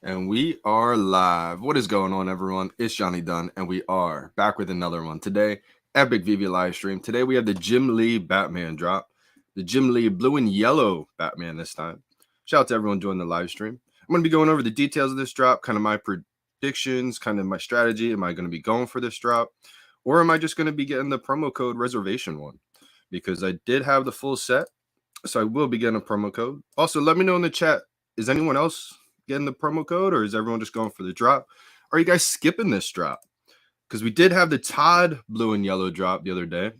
And we are live. What is going on, everyone? It's Johnny Dunn, and we are back with another one. Today, epic VeVe live stream. Today, we have the Jim Lee Batman drop. The Jim Lee blue and yellow Batman this time. Shout out to everyone joining the live stream. I'm going to be going over the details of this drop, kind of my predictions, kind of my strategy. Am I going to be going for this drop? Or am I just going to be getting the promo code reservation one? Because I did have the full set, so I will be getting a promo code. Also, let me know in the chat, is anyone else getting the promo code, or is everyone just going for the drop? Are you guys skipping this drop? Because we did have the Todd blue and yellow drop the other day,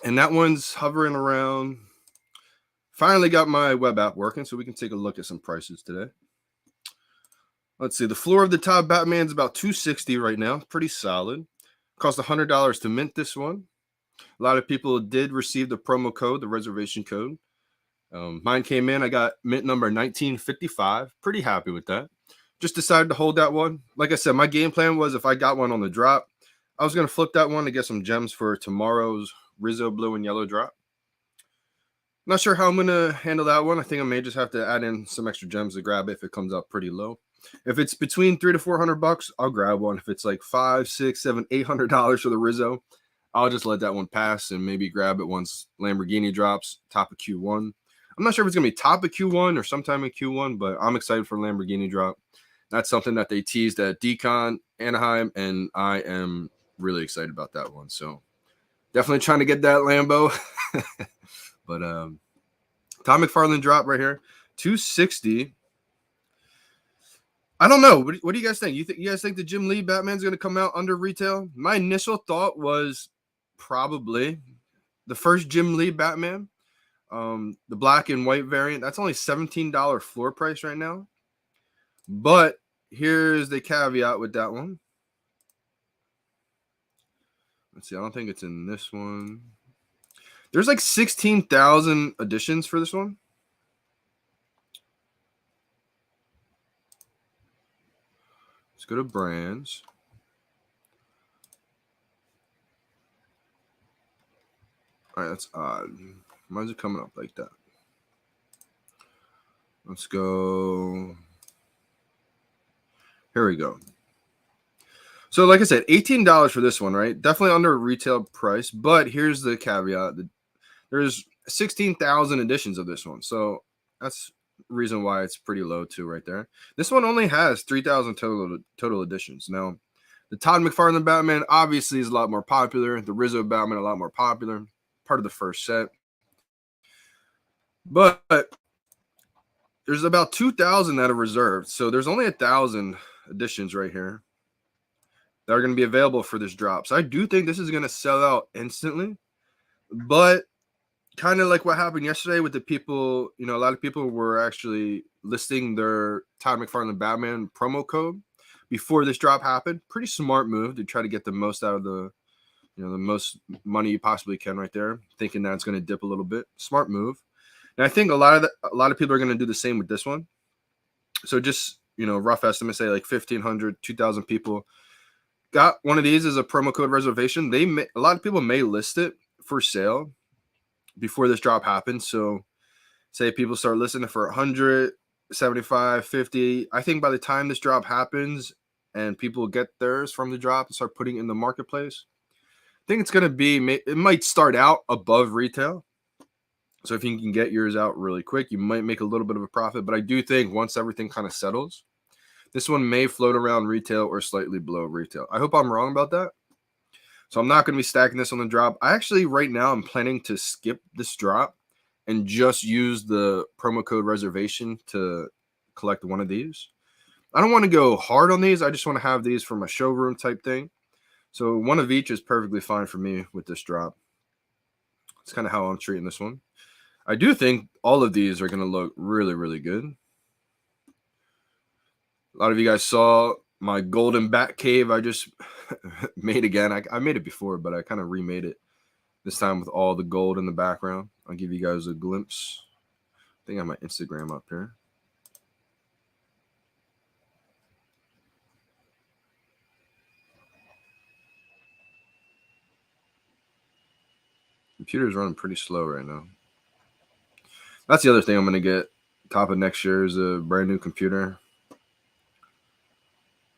and that one's hovering around. Finally got my web app working, so we can take a look at some prices today. Let's see. The floor of the Todd Batman is about $260 right now. Pretty solid. Cost $100 to mint this one. A lot of people did receive the promo code, the reservation code. Mine came in. I got mint number 1955. Pretty happy with that. Just decided to hold that one. Like I said, my game plan was if I got one on the drop, I was going to flip that one to get some gems for tomorrow's Rizzo blue and yellow drop. Not sure how I'm going to handle that one. I think I may just have to add in some extra gems to grab it if it comes up pretty low. If it's between $300 to $400, I'll grab one. If it's like $500, $600, $700, $800 for the Rizzo, I'll just let that one pass and maybe grab it once Lamborghini drops top of Q1. I'm not sure if it's going to be top of Q1 or sometime in Q1, but I'm excited for Lamborghini drop. That's something that they teased at DCon, Anaheim, and I am really excited about that one. So definitely trying to get that Lambo. But Tom McFarlane drop right here, $260. I don't know. What do you guys think? You guys think the Jim Lee Batman's going to come out under retail? My initial thought was probably the first Jim Lee Batman. The black and white variant, that's only $17 floor price right now. But here's the caveat with that one. Let's see, I don't think it's in this one. There's like 16,000 editions for this one. Let's go to brands. All right, that's odd. Why is it coming up like that? Let's go. Here we go. So like I said, $18 for this one, right? Definitely under retail price, but here's the caveat. There's 16,000 editions of this one. So that's the reason why it's pretty low too right there. This one only has 3,000 total editions. Now, the Todd McFarlane Batman obviously is a lot more popular. The Rizzo Batman a lot more popular. Part of the first set. But there's about 2,000 that are reserved. So there's only 1,000 editions right here that are going to be available for this drop. So I do think this is going to sell out instantly. But kind of like what happened yesterday with the people, a lot of people were actually listing their Todd McFarlane Batman promo code before this drop happened. Pretty smart move to try to get the most out of the most money you possibly can right there, thinking that it's going to dip a little bit. Smart move. And I think a lot of people are going to do the same with this one. So just, rough estimate, say like 1,500, 2,000 people got one of these as a promo code reservation. A lot of people may list it for sale before this drop happens. So say people start listing it for 100, 75, 50. I think by the time this drop happens and people get theirs from the drop and start putting it in the marketplace, I think it's going to be, it might start out above retail. So if you can get yours out really quick, you might make a little bit of a profit. But I do think once everything kind of settles, this one may float around retail or slightly below retail. I hope I'm wrong about that. So I'm not going to be stacking this on the drop. I actually, right now, I'm planning to skip this drop and just use the promo code reservation to collect one of these. I don't want to go hard on these. I just want to have these for my showroom type thing. So one of each is perfectly fine for me with this drop. It's kind of how I'm treating this one. I do think all of these are going to look really, really good. A lot of you guys saw my golden bat cave I just made again. I made it before, but I kind of remade it this time with all the gold in the background. I'll give you guys a glimpse. I think I have my Instagram up here. Computer's running pretty slow right now. That's the other thing I'm going to get. Top of next year is a brand new computer.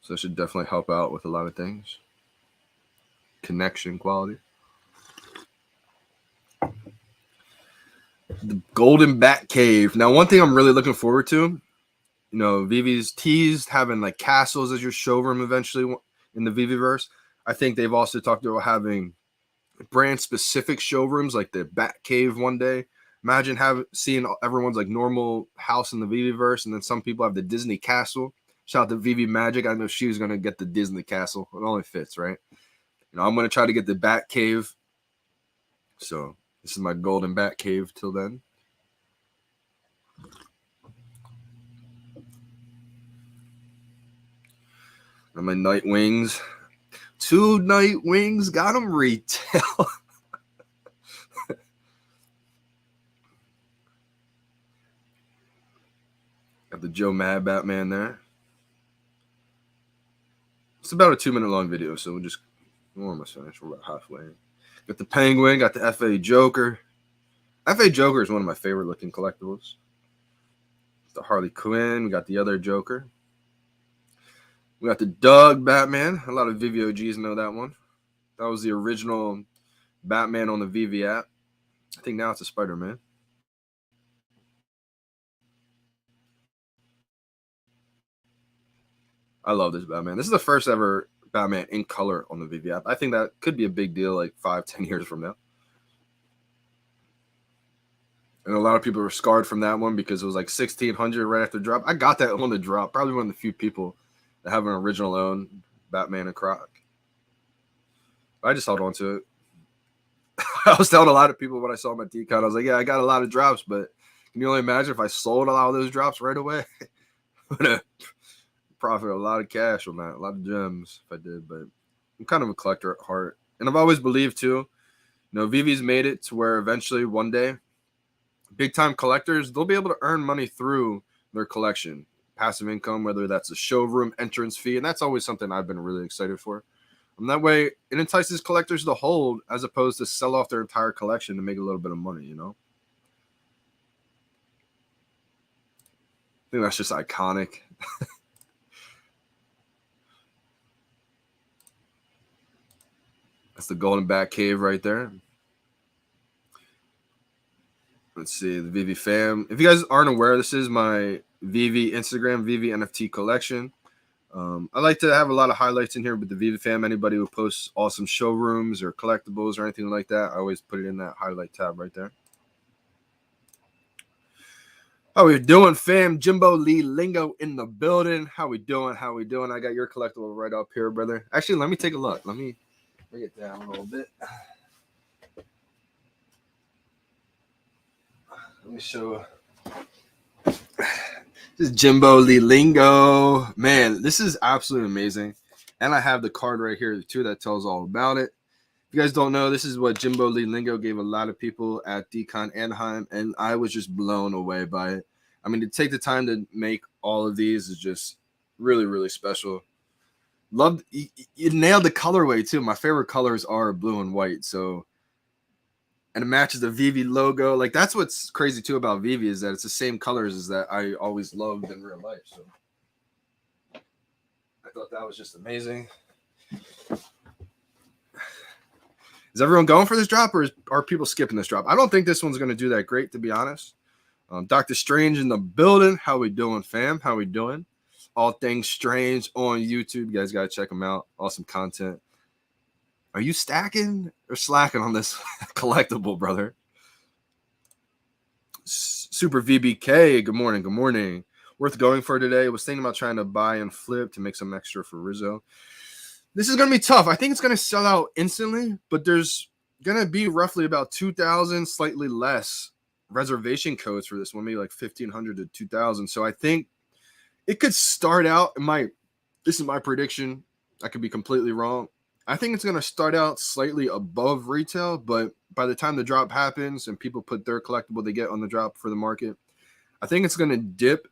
So it should definitely help out with a lot of things. Connection quality. The Golden Bat Cave. Now, one thing I'm really looking forward to, you know, VeVe's teased having like castles as your showroom eventually in the VeVeverse. I think they've also talked about having brand specific showrooms like the Bat Cave one day. Imagine seeing everyone's like normal house in the VeVeverse, and then some people have the Disney Castle. Shout out to VeVe Magic. I know she was gonna get the Disney Castle. It only fits, right? You know, I'm gonna try to get the Bat Cave. So this is my Golden Bat Cave till then. And my Night Wings. 2 Night Wings. Got them retail. Got the Joe Mad Batman there. It's about a 2-minute long video, so we're almost finished. We're about halfway. Got the Penguin. Got the FA Joker. FA Joker is one of my favorite looking collectibles. The Harley Quinn. We got the other Joker. We got the Doug Batman. A lot of VeVe OGs know that one. That was the original Batman on the VeVe app. I think now it's a Spider-Man. I love this Batman. This is the first ever Batman in color on the VeVe app. I think that could be a big deal like 5-10 years from now. And a lot of people were scarred from that one because it was like 1,600 right after drop. I got that on the drop. Probably one of the few people that have an original own Batman and Croc. I just held on to it. I was telling a lot of people when I saw my decon, I was like, yeah, I got a lot of drops, but can you only imagine if I sold a lot of those drops right away? I'm going to profit a lot of cash on that, a lot of gems if I did, but I'm kind of a collector at heart. And I've always believed too, you know, VeVe's made it to where eventually one day, big time collectors, they'll be able to earn money through their collection, passive income, whether that's a showroom entrance fee. And that's always something I've been really excited for. And that way it entices collectors to hold as opposed to sell off their entire collection to make a little bit of money, you know? I think that's just iconic. That's the Golden Bat Cave right there. Let's see, the VeVe fam. If you guys aren't aware, this is my VeVe Instagram, VeVe NFT collection. I like to have a lot of highlights in here with the VeVe fam. Anybody who posts awesome showrooms or collectibles or anything like that, I always put it in that highlight tab right there. How we doing, fam? Jimbo Lee Lingo in the building. How we doing? How we doing? I got your collectible right up here, brother. Actually, let me take a look. Let me bring it down a little bit. Let me show. This is Jimbo Lee Lingo. Man, this is absolutely amazing. And I have the card right here, too, that tells all about it. If you guys don't know, this is what Jimbo Lee Lingo gave a lot of people at Decon Anaheim, and I was just blown away by it. I mean, to take the time to make all of these is just really, really special. Loved you nailed the colorway, too. My favorite colors are blue and white, so... And it matches the VeVe logo. Like, that's what's crazy, too, about VeVe is that it's the same colors as that I always loved in real life. So I thought that was just amazing. Is everyone going for this drop, or are people skipping this drop? I don't think this one's going to do that great, to be honest. Dr. Strange in the building. How we doing, fam? How we doing? All Things Strange on YouTube. You guys got to check them out. Awesome content. Are you stacking or slacking on this collectible, brother? Super VBK, good morning, good morning. Worth going for today. Was thinking about trying to buy and flip to make some extra for Rizzo. This is going to be tough. I think it's going to sell out instantly, but there's going to be roughly about 2,000, slightly less reservation codes for this one, maybe like 1,500 to 2,000. So I think it could start out, this is my prediction. I could be completely wrong. I think it's going to start out slightly above retail, but by the time the drop happens and people put their collectible they get on the drop for the market, I think it's going to dip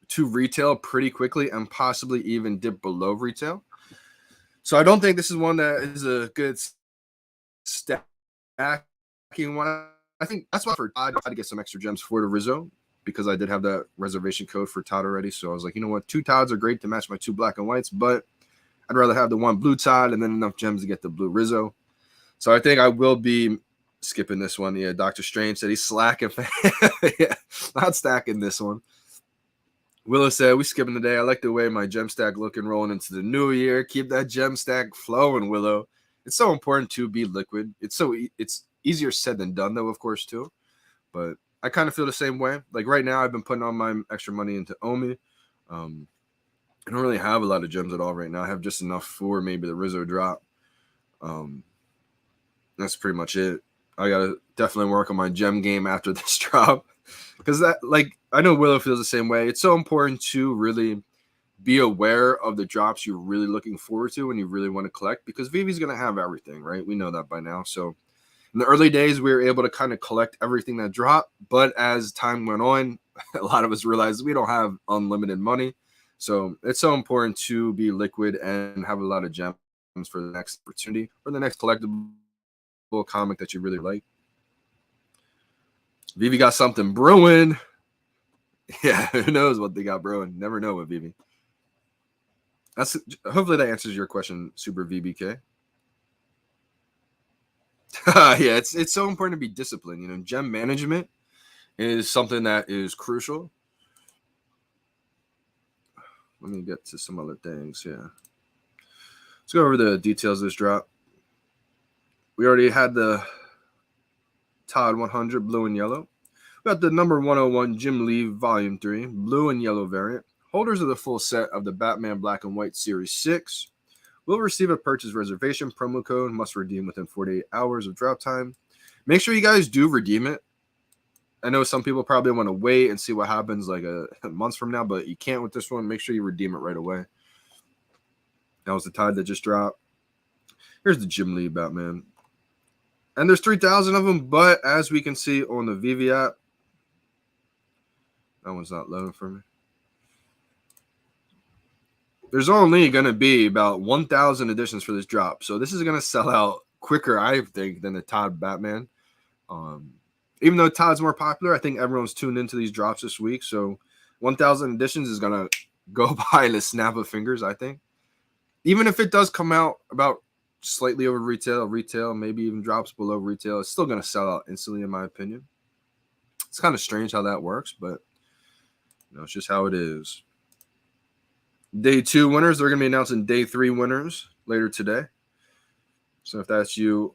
to retail pretty quickly and possibly even dip below retail. So I don't think this is one that is a good stacking one. I think that's why for Todd to get some extra gems for the Rizzo, because I did have that reservation code for Todd already. So I was like, you know what? 2 Todds are great to match my 2 black and whites, but I'd rather have the 1 blue Todd and then enough gems to get the blue Rizzo. So I think I will be skipping this one. Yeah, Dr. Strange said he's slacking. Yeah, not stacking this one. Willow said, we skipping today. I like the way my gem stack looking rolling into the new year. Keep that gem stack flowing, Willow. It's so important to be liquid. It's easier said than done, though, of course, too. But I kind of feel the same way. Like right now, I've been putting all my extra money into Omi. I don't really have a lot of gems at all right now. I have just enough for maybe the Rizzo drop. That's pretty much it. I got to definitely work on my gem game after this drop. Because that, like, I know Willow feels the same way. It's so important to really be aware of the drops you're really looking forward to when you really want to collect, because VeVe's going to have everything, right? We know that by now. So in the early days, we were able to kind of collect everything that dropped. But as time went on, a lot of us realized we don't have unlimited money. So it's so important to be liquid and have a lot of gems for the next opportunity or the next collectible comic that you really like. VeVe got something brewing. Yeah, who knows what they got brewing? Never know with VeVe. Hopefully that answers your question, Super VBK. Yeah, it's so important to be disciplined. You know, gem management is something that is crucial. Let me get to some other things. Yeah, let's go over the details of this drop. We already had the Todd 100 blue and yellow. We got the number 101 Jim Lee Volume 3 blue and yellow variant. Holders of the full set of the Batman Black and White Series 6 will receive a purchase reservation promo code, must redeem within 48 hours of drop time. Make sure you guys do redeem it. I know some people probably want to wait and see what happens like a month from now, but you can't with this one. Make sure you redeem it right away. That was the Tide that just dropped. Here's the Jim Lee Batman. And there's 3,000 of them, but as we can see on the VeVe app, that one's not loading for me. There's only going to be about 1,000 editions for this drop. So this is going to sell out quicker, I think, than the Todd Batman. Even though Todd's more popular, I think everyone's tuned into these drops this week. So 1,000 editions is going to go by in a snap of fingers, I think. Even if it does come out about slightly over retail, maybe even drops below retail, it's still going to sell out instantly, in my opinion. It's kind of strange how that works, but you know, it's just how it is. Day 2 winners, they're going to be announcing day 3 winners later today. So if that's you,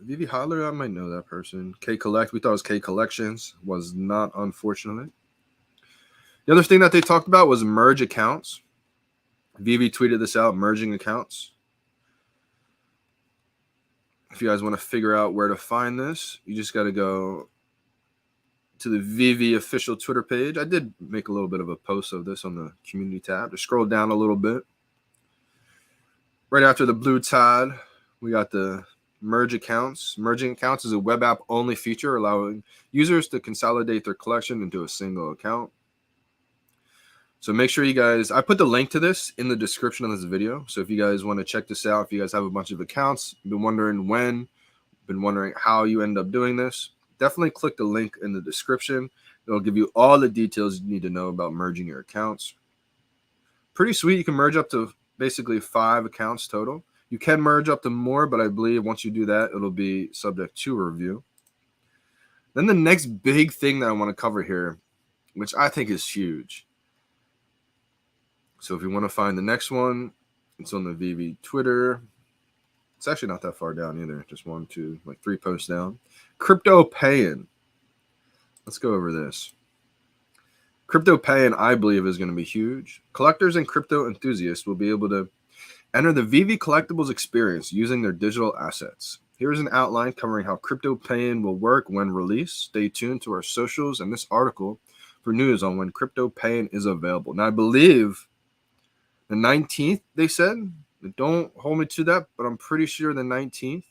VeVe Holler, I might know that person. K Collect, we thought it was K Collections, was not, unfortunately. The other thing that they talked about was merge accounts. VeVe tweeted this out, merging accounts. If you guys want to figure out where to find this, you just got to go to the VeVe official Twitter page. I did make a little bit of a post of this on the community tab. Just scroll down a little bit. Right after the blue Todd, we got the merge accounts. Merging accounts is a web app only feature allowing users to consolidate their collection into a single account. So make sure you guys, I put the link to this in the description of this video. So if you guys want to check this out, if you guys have a bunch of accounts, been wondering when, been wondering how you end up doing this, definitely click the link in the description. It'll give you all the details you need to know about merging your accounts. Pretty sweet. You can merge up to basically 5 accounts total. You can merge up to more, but I believe once you do that, it'll be subject to review. Then the next big thing that I want to cover here, which I think is huge. So if you want to find the next one, it's on the VeVe Twitter. It's actually not that far down either. Just 1, 2, like 3 posts down. Crypto pay-in. Let's go over this. Crypto pay-in, I believe, is going to be huge. Collectors and crypto enthusiasts will be able to enter the Vevecollectibles experience using their digital assets. Here's an outline covering how crypto pay-in will work when released. Stay tuned to our socials and this article for news on when crypto pay-in is available. Now, I believe the 19th, they said. Don't hold me to that, but I'm pretty sure the 19th.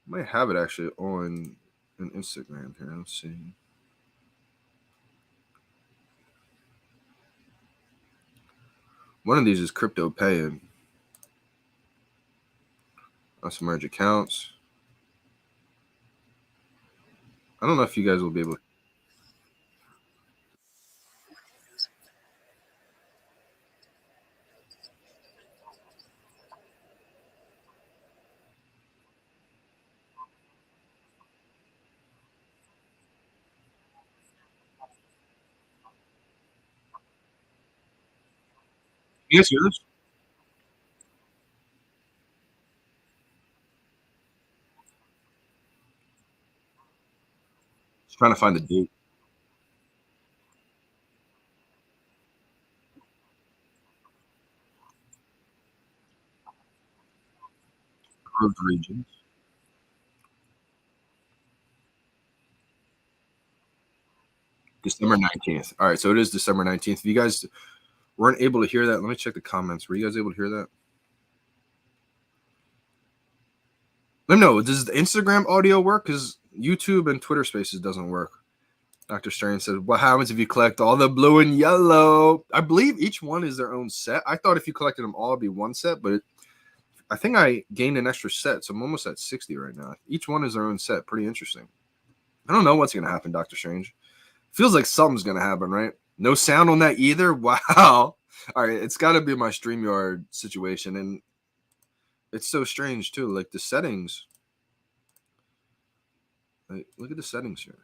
I might have it actually on an Instagram here. Let's see. One of these is crypto pay-in. Let's merge accounts. I don't know if you guys will be able to. You guys hear this? Just trying to find the date. Approved regions. December 19th. All right, so it is December 19th. If you guys weren't able to hear that, let me check the comments. Were you guys able to hear that? Let me know. Does the Instagram audio work? Because YouTube and Twitter Spaces doesn't work. Dr. Strange said, "What happens if you collect all the blue and yellow?" I believe each one is their own set. I thought if you collected them all, it'd be one set, but I think I gained an extra set, so I'm almost at 60 right now. Each one is their own set. Pretty interesting. I don't know what's going to happen, Dr. Strange. Feels like something's going to happen, right? No sound on that either? Wow. All right, it's got to be my StreamYard situation, and it's so strange, too. Like, the settings. Like, look at the settings here.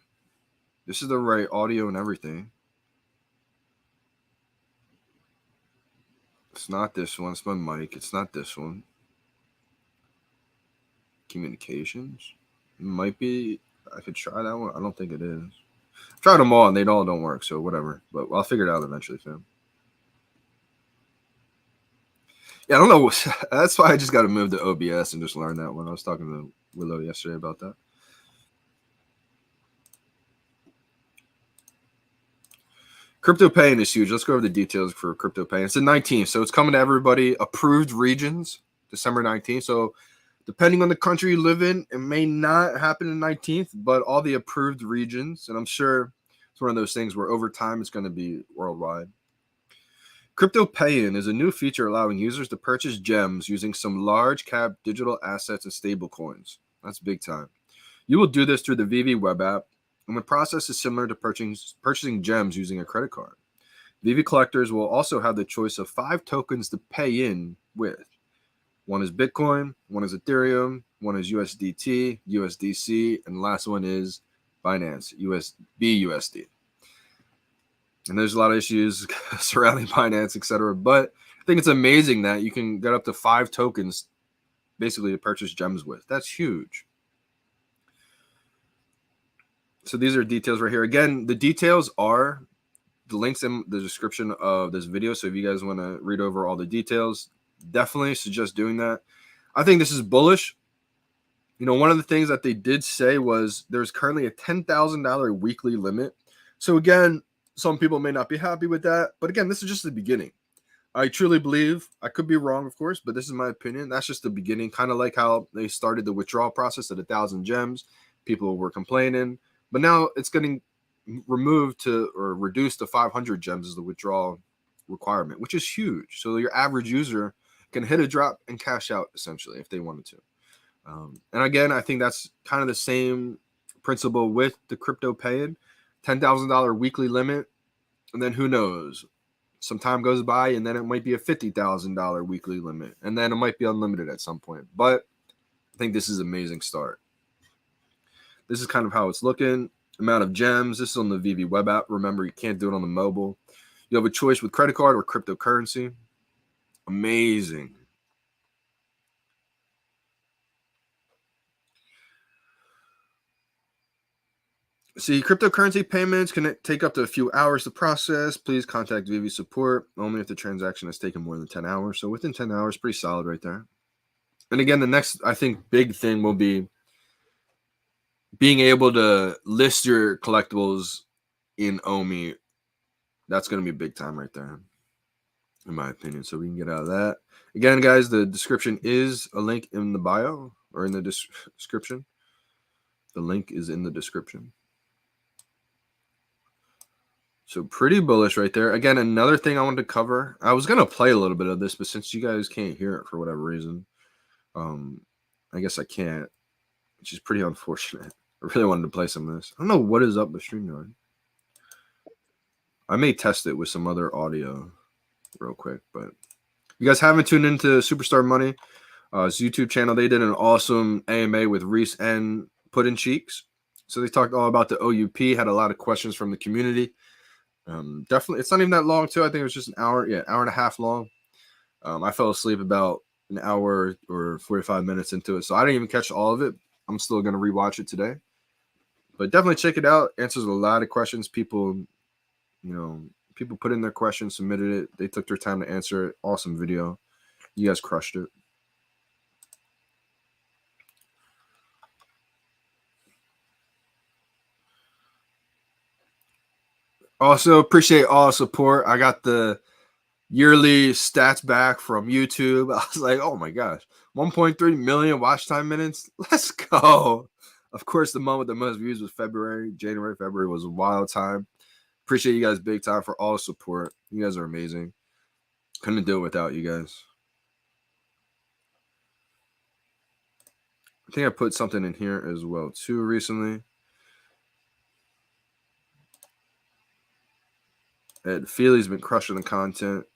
This is the right audio and everything. It's not this one. It's my mic. It's not this one. Communications. It might be. I could try that one. I don't think it is. I've tried them all and they all don't work, so whatever. But I'll figure it out eventually, fam. Yeah, I don't know. That's why I just got to move to OBS and just learn that one. I was talking to Willow yesterday about that. Crypto paying is huge. Let's go over the details for crypto paying. It's the 19th, so it's coming to everybody. Approved regions, December 19th. So depending on the country you live in, it may not happen in 19th, but all the approved regions, and I'm sure it's one of those things where over time it's going to be worldwide. Crypto pay-in is a new feature allowing users to purchase gems using some large cap digital assets and stable coins. That's big time. You will do this through the VeVe web app, and the process is similar to purchasing gems using a credit card. VeVe collectors will also have the choice of 5 tokens to pay in with. One is Bitcoin, one is Ethereum, one is USDT, USDC, and the last one is Binance, BUSD. And there's a lot of issues surrounding Binance, etc. But I think it's amazing that you can get up to 5 tokens basically to purchase gems with. That's huge. So these are details right here. Again, the details are the links in the description of this video. So if you guys want to read over all the details, definitely suggest doing that. I think this is bullish. You know, one of the things that they did say was there's currently a $10,000 weekly limit. So again, some people may not be happy with that. But again, this is just the beginning. I truly believe, I could be wrong, of course, but this is my opinion. That's just the beginning. Kind of like how they started the withdrawal process at 1,000 gems. People were complaining. But now it's getting removed to or reduced to 500 gems as the withdrawal requirement, which is huge. So your average user can hit a drop and cash out essentially if they wanted to. And again, I think that's kind of the same principle with the crypto pay-in, $10,000 weekly limit, and then who knows? Some time goes by, and then it might be a $50,000 weekly limit, and then it might be unlimited at some point. But I think this is an amazing start. This is kind of how it's looking. Amount of gems. This is on the VeVe web app. Remember, you can't do it on the mobile. You have a choice with credit card or cryptocurrency. Amazing. See, cryptocurrency payments can take up to a few hours to process. Please contact VeVe support only if the transaction has taken more than 10 hours. So within 10 hours, pretty solid right there. And again, the next, I think, big thing will be being able to list your collectibles in OMI. That's going to be big time right there, in my opinion. So we can get out of that. Again, guys, the description is a link in the bio or in the description. The link is in the description. So pretty bullish right there. Again, another thing I wanted to cover. I was going to play a little bit of this, but since you guys can't hear it for whatever reason, I guess I can't, which is pretty unfortunate. I really wanted to play some of this. I don't know what is up with StreamYard. I may test it with some other audio real quick, but you guys haven't tuned into SuperStarMoney, his YouTube channel. They did an awesome AMA with Rhys and Puddin' Cheeks. So they talked all about the OUP, had a lot of questions from the community. Definitely, it's not even that long too. I think it was just an hour, hour and a half long. I fell asleep about an hour or 45 minutes into it, so I didn't even catch all of it. I'm still going to rewatch it today. But definitely check it out. Answers a lot of questions. People put in their questions, submitted it. They took their time to answer it. Awesome video. You guys crushed it. Also, appreciate all support. I got the yearly stats back from YouTube. I was like, oh my gosh, 1.3 million watch time minutes. Let's go. Of course, the month with the most views was February. January, February was a wild time. Appreciate you guys big time for all the support. You guys are amazing. Couldn't do it without you guys. I think I put something in here as well too recently. Ed Feely's been crushing the content.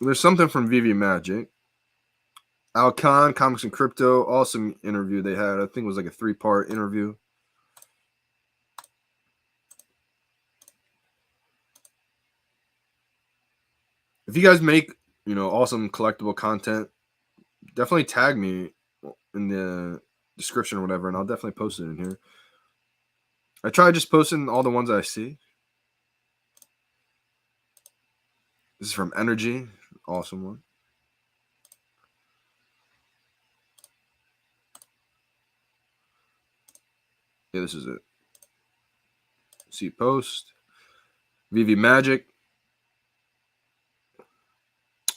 There's something from VeVe Magic. Al Khan, Comics and Crypto, awesome interview they had. I think it was like a 3-part interview. If you guys make, awesome collectible content, definitely tag me in the description or whatever, and I'll definitely post it in here. I try just posting all the ones I see. This is from Energy. Awesome one. Yeah, this is it. See post. VeVe Magic.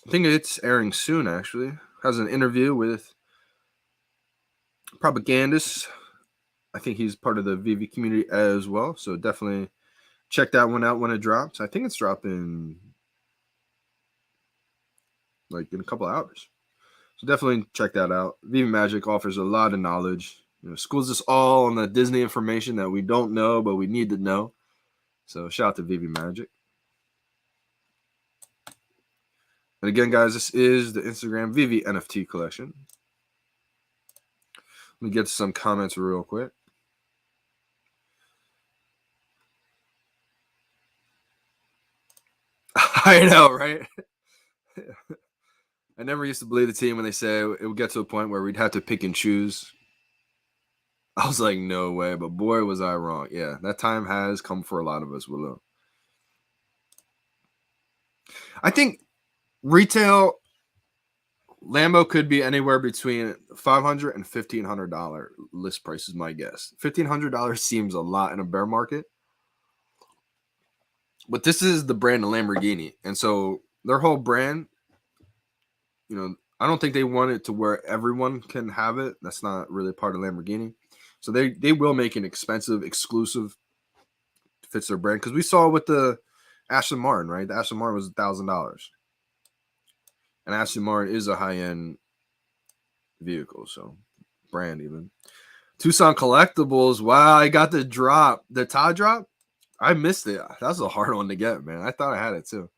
I think it's airing soon, actually. Has an interview with Propagandist. I think he's part of the VeVe community as well. So definitely check that one out when it drops. I think it's dropping like in a couple of hours. So definitely check that out. VeVe Magic offers a lot of knowledge. Schools us all on the Disney information that we don't know, but we need to know. So shout out to VeVe Magic. And again, guys, this is the Instagram VeVe NFT collection. Let me get to some comments real quick. I know, right? I never used to believe the team when they say it would get to a point where we'd have to pick and choose. I was like, no way. But boy, was I wrong. Yeah, that time has come for a lot of us, Willow. I think retail Lambo could be anywhere between $500 and $1,500 list price is my guess. $1,500 seems a lot in a bear market. But this is the brand of Lamborghini. And so their whole brand, I don't think they want it to where everyone can have it. That's not really part of Lamborghini. So they will make an expensive, exclusive, fits their brand. Because we saw with the Aston Martin, right? The Aston Martin was $1,000. And Aston Martin is a high-end vehicle, so brand even. Tucson Collectibles. Wow, I got the drop. The Todd drop? I missed it. That's a hard one to get, man. I thought I had it too.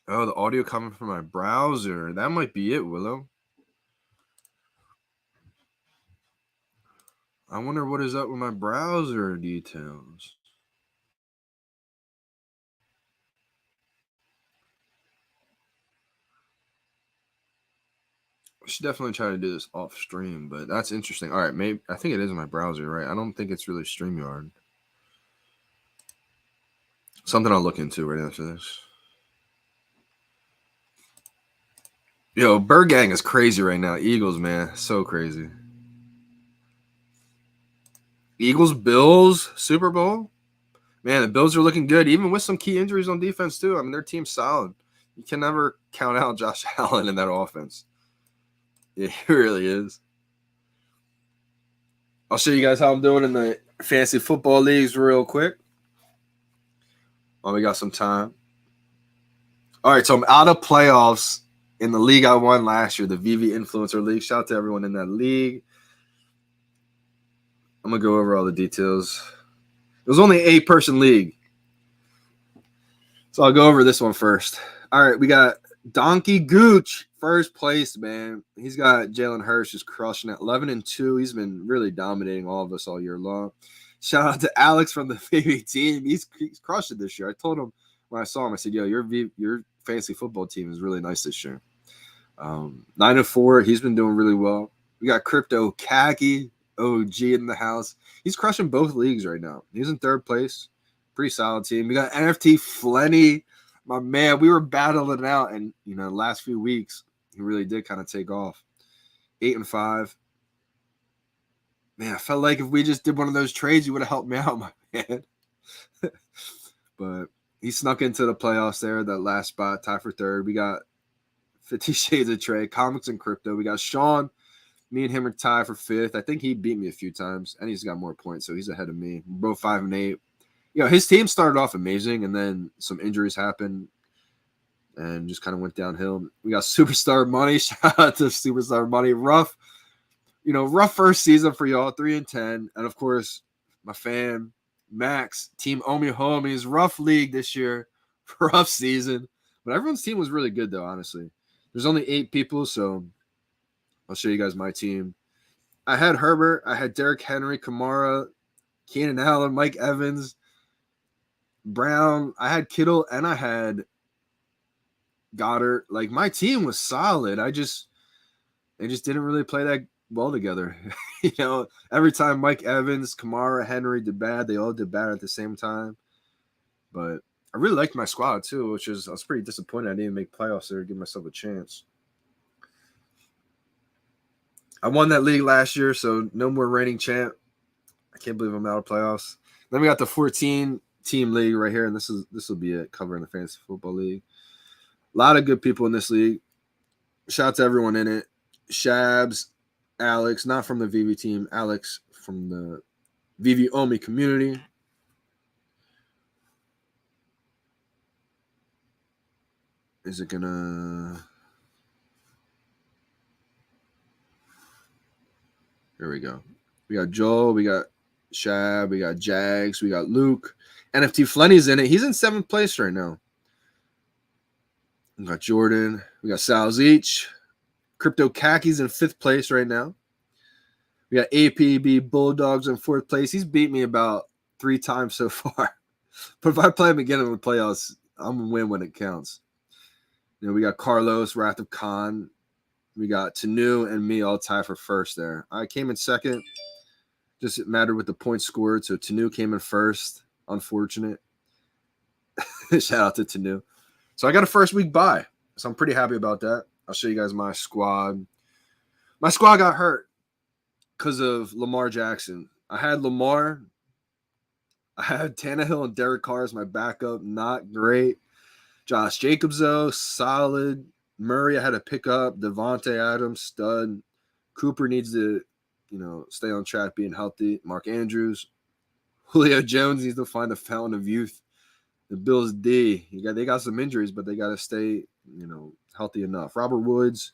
Oh, the audio coming from my browser. That might be it, Willow. I wonder what is up with my browser details. I should definitely try to do this off stream, but that's interesting. All right, maybe I think it is in my browser, right? I don't think it's really StreamYard. Something I'll look into right after this. Yo, Bird Gang is crazy right now. Eagles, man, so crazy. Eagles, Bills, Super Bowl. Man, the Bills are looking good, even with some key injuries on defense too. I mean, their team's solid. You can never count out Josh Allen in that offense. Yeah, he really is. I'll show you guys how I'm doing in the fantasy football leagues real quick. Oh, we got some time. All right, so I'm out of playoffs in the league I won last year, the VeVe Influencer League. Shout out to everyone in that league. I'm going to go over all the details. It was only an 8-person league. So I'll go over this one first. All right, we got Donkey Gooch, first place, man. He's got Jalen Hurts just crushing it. 11-2. He's been really dominating all of us all year long. Shout out to Alex from the VeVe team. He's crushed it this year. I told him when I saw him, I said, yo, your fantasy football team is really nice this year. 9-4. He's been doing really well. We got Crypto Khaki OG in the house. He's crushing both leagues right now. He's in third place. Pretty solid team. We got NFT Flenny. My man, we were battling it out, and the last few weeks he really did kind of take off. 8-5. Man, I felt like if we just did one of those trades, you would have helped me out, my man. But he snuck into the playoffs there, that last spot, tie for third. We got 50 Shades of Trey, Comics and Crypto. We got Sean. Me and him are tied for fifth. I think he beat me a few times, and he's got more points, so he's ahead of me. We're both 5-8. His team started off amazing, and then some injuries happened and just kind of went downhill. We got Superstar Money. Shout out to Superstar Money. Rough first season for y'all, 3-10. And, of course, my fan, Max, Team Omi Homies. Rough league this year. Rough season. But everyone's team was really good, though, honestly. There's only 8 people, so I'll show you guys my team. I had Herbert. I had Derrick Henry, Kamara, Keenan Allen, Mike Evans, Brown. I had Kittle, and I had Goddard. Like, my team was solid. They just didn't really play that well together. Every time Mike Evans, Kamara, Henry did bad, they all did bad at the same time. But I really liked my squad too, I was pretty disappointed I didn't make playoffs there to give myself a chance. I won that league last year, so no more reigning champ. I can't believe I'm out of playoffs. Then we got the 14-team league right here, and this will be it, covering the fantasy football league. A lot of good people in this league. Shout out to everyone in it. Shabs, Alex, not from the VeVe team, Alex from the VeVe Omi community. Is it gonna... Here we go. We got Joel, we got Shab, we got Jags, we got Luke. NFT Flenny's in it. He's in 7th place right now. We got Jordan. We got Sal Zeech. Crypto Khaki's in 5th place right now. We got APB Bulldogs in 4th place. He's beat me about 3 times so far. But if I play him again in the playoffs, I'm going to win when it counts. We got Carlos, Wrath of Khan. We got Tanu and me all tied for first there. I came in second. Just it mattered with the points scored. So Tanu came in first. Unfortunate. Shout out to Tanu. So I got a first week bye. So I'm pretty happy about that. I'll show you guys my squad. My squad got hurt because of Lamar Jackson. I had Lamar. I had Tannehill and Derek Carr as my backup. Not great. Josh Jacobs, though, solid. Murray, I had to pick up. Devontae Adams, stud. Cooper needs to, stay on track, being healthy. Mark Andrews. Julio Jones needs to find the fountain of youth. The Bills D. They got some injuries, but they got to stay, healthy enough. Robert Woods.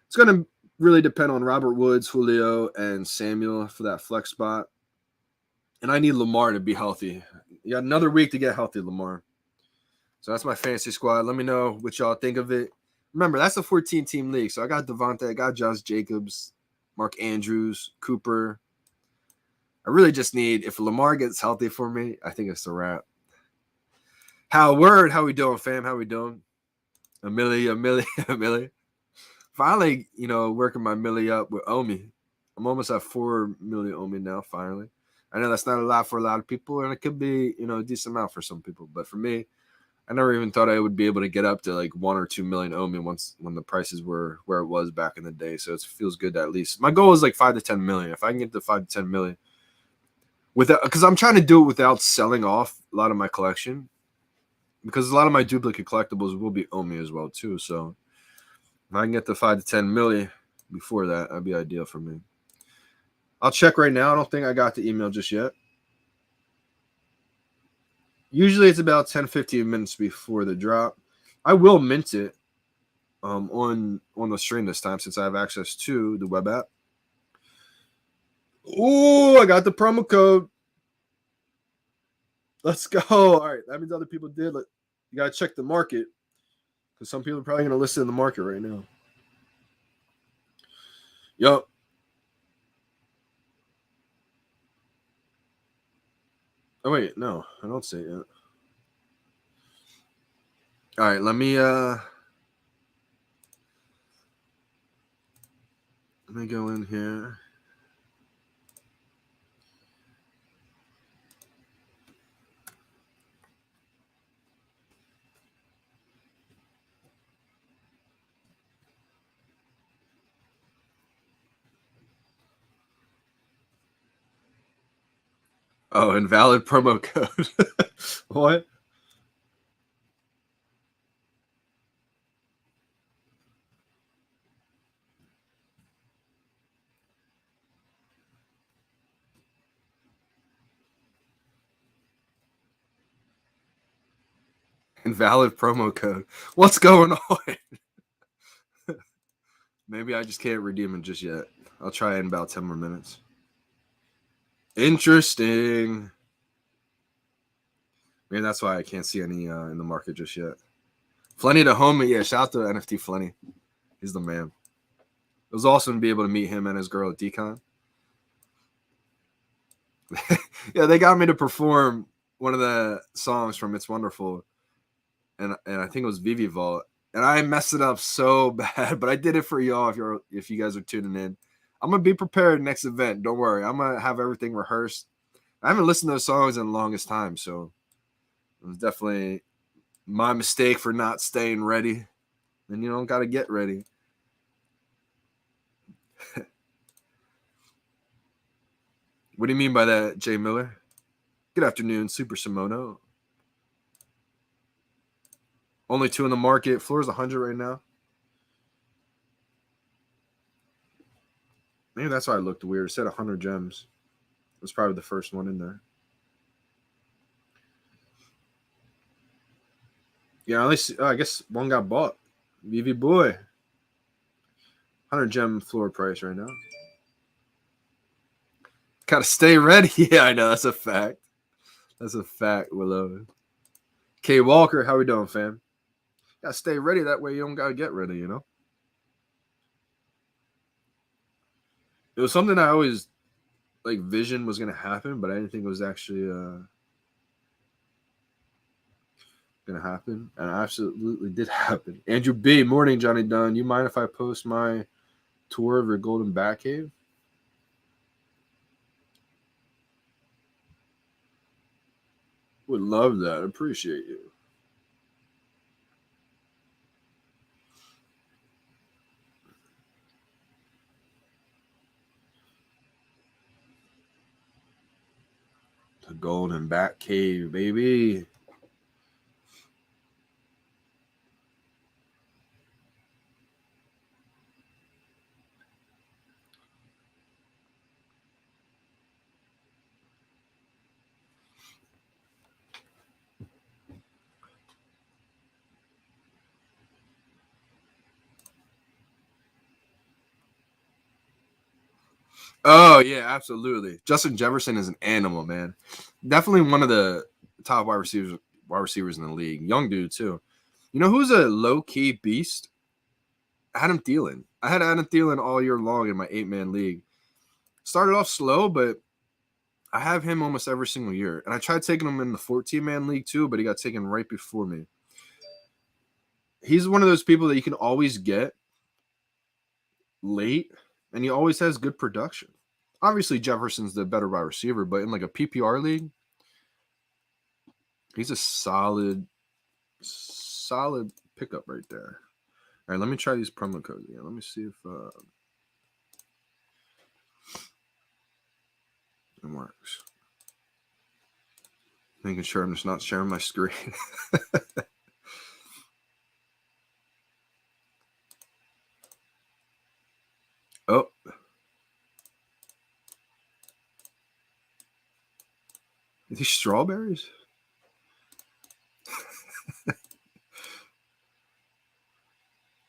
It's going to really depend on Robert Woods, Julio, and Samuel for that flex spot. And I need Lamar to be healthy. You got another week to get healthy, Lamar. So that's my fantasy squad. Let me know what y'all think of it. Remember, that's a 14-team league. So I got Devontae, I got Josh Jacobs, Mark Andrews, Cooper. I really just need, if Lamar gets healthy for me, I think it's a wrap. Howard, how we doing, fam? How we doing? Amelie. Finally, working my Millie up with Omi. I'm almost at 4 million Omi now, finally. I know that's not a lot for a lot of people, and it could be, a decent amount for some people. But for me, I never even thought I would be able to get up to like 1 or 2 million Omi when the prices were where it was back in the day. So it feels good to at least. My goal is like 5 to 10 million. If I can get to 5 to 10 million, because I'm trying to do it without selling off a lot of my collection, because a lot of my duplicate collectibles will be Omi as well too. So if I can get to 5 to 10 million before that, that'd be ideal for me. I'll check right now. I don't think I got the email just yet. Usually it's about 10-15 minutes before the drop. I will mint it on the stream this time since I have access to the web app. Oh, I got the promo code. Let's go. All right. That means other people did. You got to check the market because some people are probably going to listen in the market right now. Yup. Oh, wait. No, I don't see it yet. All right, let me go in here. Oh, invalid promo code. What? Invalid promo code. What's going on? Maybe I just can't redeem it just yet. I'll try in about 10 more minutes. Interesting. Maybe that's why I can't see any in the market just yet. Flenny the homie. Yeah, shout out to NFT Flenny. He's the man. It was awesome to be able to meet him and his girl at Decon. Yeah, they got me to perform one of the songs from It's Wonderful. And I think it was VeVe Vault. And I messed it up so bad, but I did it for y'all if you guys are tuning in. I'm gonna be prepared next event. Don't worry. I'm gonna have everything rehearsed. I haven't listened to those songs in the longest time, so it was definitely my mistake for not staying ready. And you don't gotta get ready. What do you mean by that, Jay Miller? Good afternoon, Super Simono. Only 2 in the market. Floor's 100 right now. Maybe that's why I looked weird. It said 100 gems. It was probably the first one in there. Yeah, at least I guess one got bought. VeVe boy. 100 gem floor price right now. Gotta stay ready. Yeah, I know. That's a fact. That's a fact, Willow. K Walker, how we doing, fam? Gotta stay ready. That way you don't gotta get ready, you know? It was something I always like vision was gonna happen, but I didn't think it was actually gonna happen. And it absolutely did happen. Andrew B, morning, Johnny Dunn. You mind if I post my tour of your golden bat cave? Would love that. Appreciate you. The golden bat cave, baby. Oh yeah, absolutely. Justin Jefferson is an animal, man. Definitely one of the top wide receivers in the league. Young dude too. You know who's a low key beast? Adam Thielen. I had Adam Thielen all year long in my 8-man league. Started off slow, but I have him almost every single year. And I tried taking him in the 14-man league too, but he got taken right before me. He's one of those people that you can always get late, and he always has good production. Obviously, Jefferson's the better wide receiver, but in like a PPR league, he's a solid pickup right there. All right, let me try these promo codes again. Let me see if it works. Making sure I'm just not sharing my screen. Oh. Are these strawberries?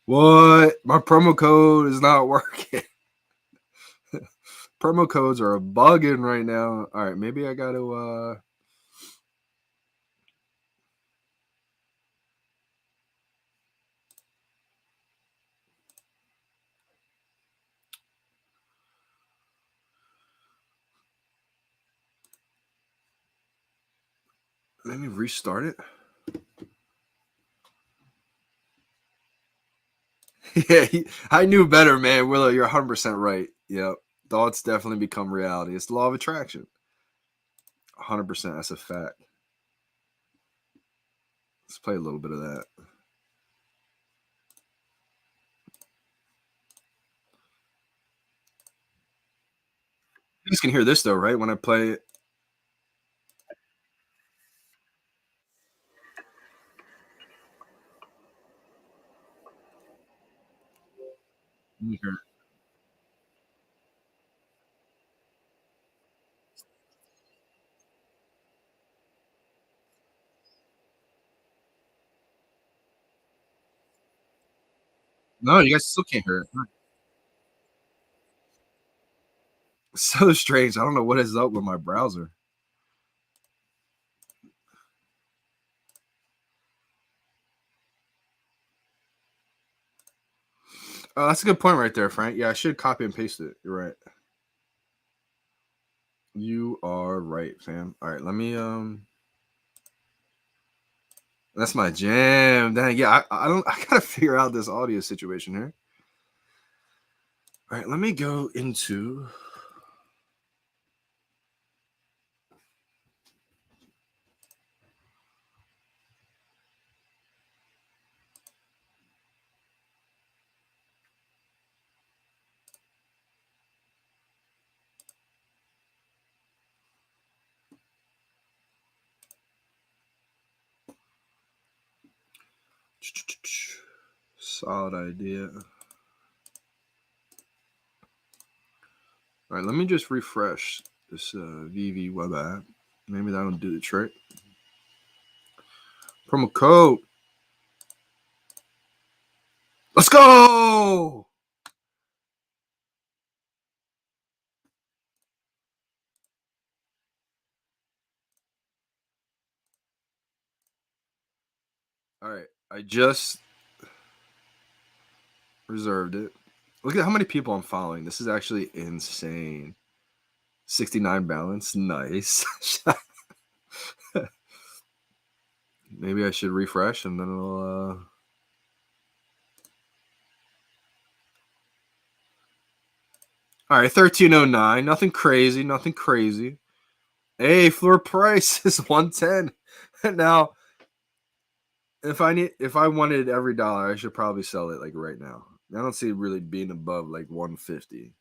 What? My promo code is not working. Promo codes are bugging right now. All right, maybe I got to let me restart it. Yeah, I knew better, man. Willow, you're 100% right. Yep. Thoughts definitely become reality. It's the law of attraction. 100%. That's a fact. Let's play a little bit of that. You guys can hear this, though, right? When I play it. You hear it. No, you guys still can't hear it. It's so strange. I don't know what is up with my browser. Oh, that's a good point right there, Frank. Yeah, I should copy and paste it. You're right. You are right, fam. All right, let me that's my jam. Dang, yeah, I don't I gotta figure out this audio situation here. All right, let me go into solid idea. All right, let me just refresh this VeVe web app. Maybe that'll do the trick. Promo code. Let's go. All right, I just reserved it. Look at how many people I'm following. This is actually insane. 69 balance. Nice. Maybe I should refresh and then it'll all right, 1309. Nothing crazy, nothing crazy. Hey, floor price is 110. Now, if I wanted every dollar, I should probably sell it like right now. I don't see it really being above like 150.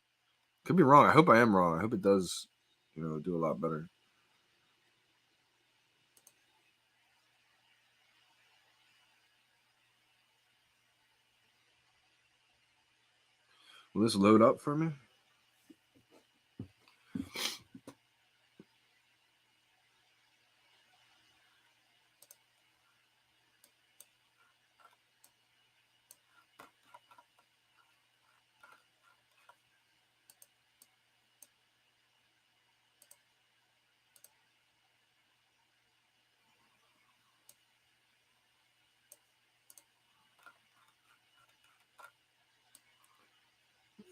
Could be wrong. I hope I am wrong. I hope it does, do a lot better. Will this load up for me?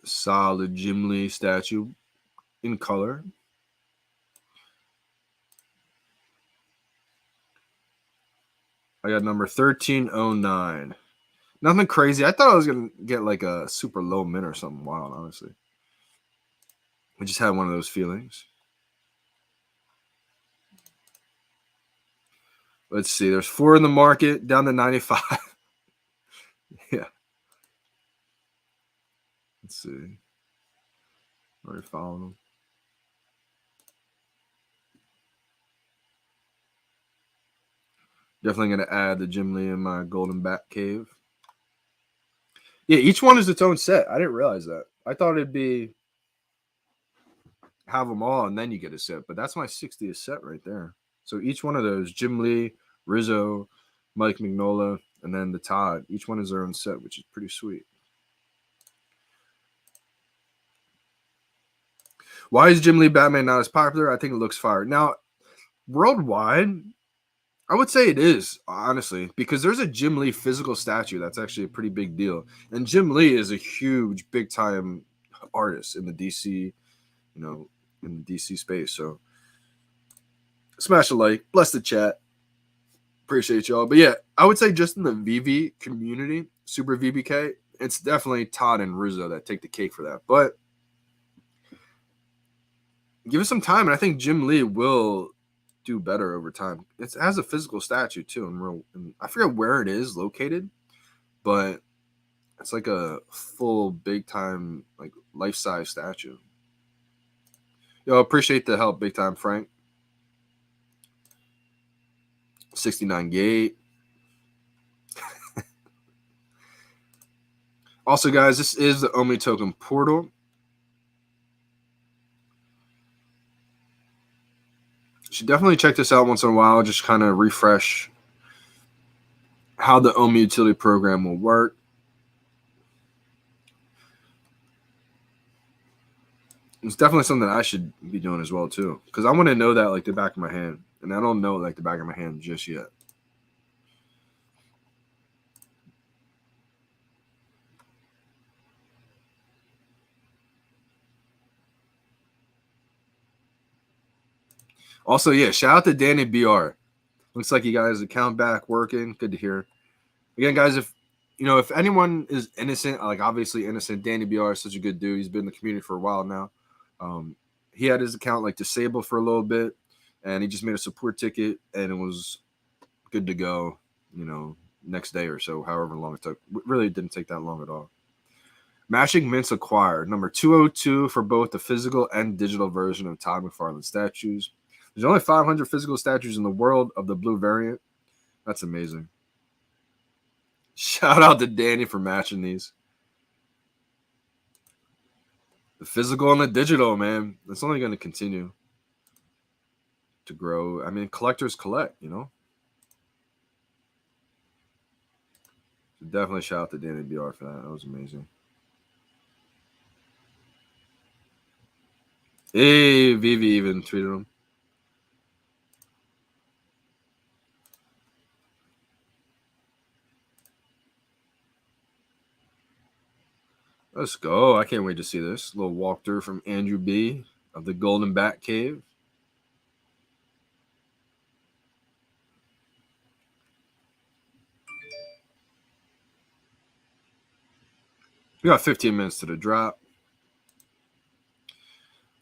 Solid Jim Lee statue in color. I got number 1309. Nothing crazy. I thought I was gonna get like a super low min or something wild, honestly. I just had one of those feelings. Let's see. There's 4 in the market, down to 95. Yeah. Let's see. Already following them. Definitely gonna add the Jim Lee in my golden bat cave. Yeah, each one is its own set. I didn't realize that. I thought it'd be have them all and then you get a set, but that's my 60th set right there. So each one of those, Jim Lee, Rizzo, Mike Mignola, and then the Todd, each one is their own set, which is pretty sweet. Why is Jim Lee Batman not as popular? I think it looks fire. Now, worldwide, I would say it is, honestly, because there's a Jim Lee physical statue that's actually a pretty big deal. And Jim Lee is a huge, big time artist in the DC, in the DC space. So smash a like, bless the chat. Appreciate y'all. But yeah, I would say just in the VeVe community, Super VBK it's definitely Todd and Rizzo that take the cake for that. But give it some time, and I think Jim Lee will do better over time. It has a physical statue too, and I forget where it is located, but it's like a full big time, like life size statue. Yo, appreciate the help, big time Frank. 69 gate. Also, guys, this is the Omi token portal. You should definitely check this out once in a while, just kind of refresh how the Omi utility program will work. It's definitely something that I should be doing as well too, because I want to know that like the back of my hand, and I don't know like the back of my hand just yet. Also, yeah, shout out to Danny BR. Looks like you got his account back working. Good to hear. Again, guys, if anyone is innocent, like obviously innocent, Danny BR is such a good dude. He's been in the community for a while now. He had his account like disabled for a little bit, and he just made a support ticket, and it was good to go. Next day or so, however long it took. It really didn't take that long at all. Matching Mints acquired number 202 for both the physical and digital version of Todd McFarlane statues. There's only 500 physical statues in the world of the blue variant. That's amazing. Shout out to Danny for matching these. The physical and the digital, man. It's only going to continue to grow. I mean, collectors collect, So definitely shout out to Danny BR for that. That was amazing. Hey, VeVe even tweeted him. Let's go. I can't wait to see this. A little walkthrough from Andrew B. of the Golden Bat Cave. We got 15 minutes to the drop.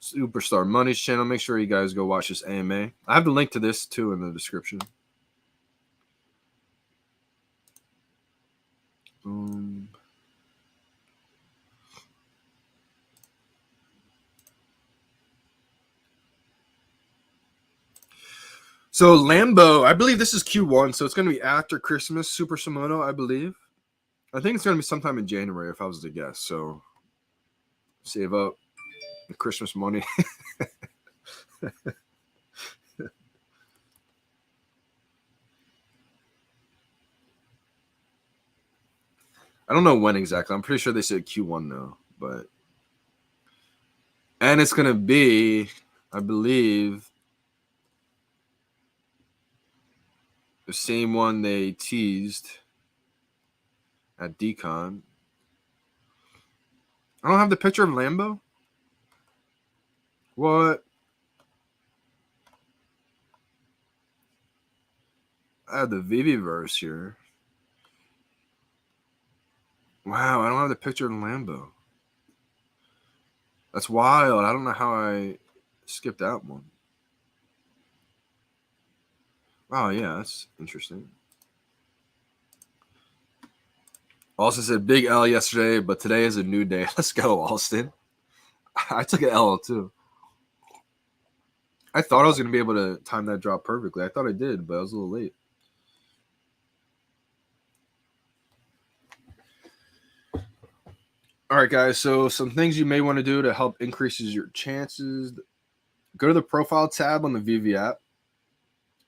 Superstar Money's channel. Make sure you guys go watch this AMA. I have the link to this too in the description. So Lambo, I believe this is Q1, so it's going to be after Christmas. Super Simono, I believe. I think it's going to be sometime in January, if I was to guess. So save up the Christmas money. I don't know when exactly. I'm pretty sure they said Q1 though, and it's going to be, I believe, the same one they teased at Decon. I don't have the picture of Lambo. What? I have the VeVe verse here. Wow, I don't have the picture of Lambo. That's wild. I don't know how I skipped that one. Oh, yeah, that's interesting. Austin said big L yesterday, but today is a new day. Let's go, Austin. I took an L too. I thought I was going to be able to time that drop perfectly. I thought I did, but I was a little late. All right, guys. So some things you may want to do to help increases your chances. Go to the profile tab on the VeVe app.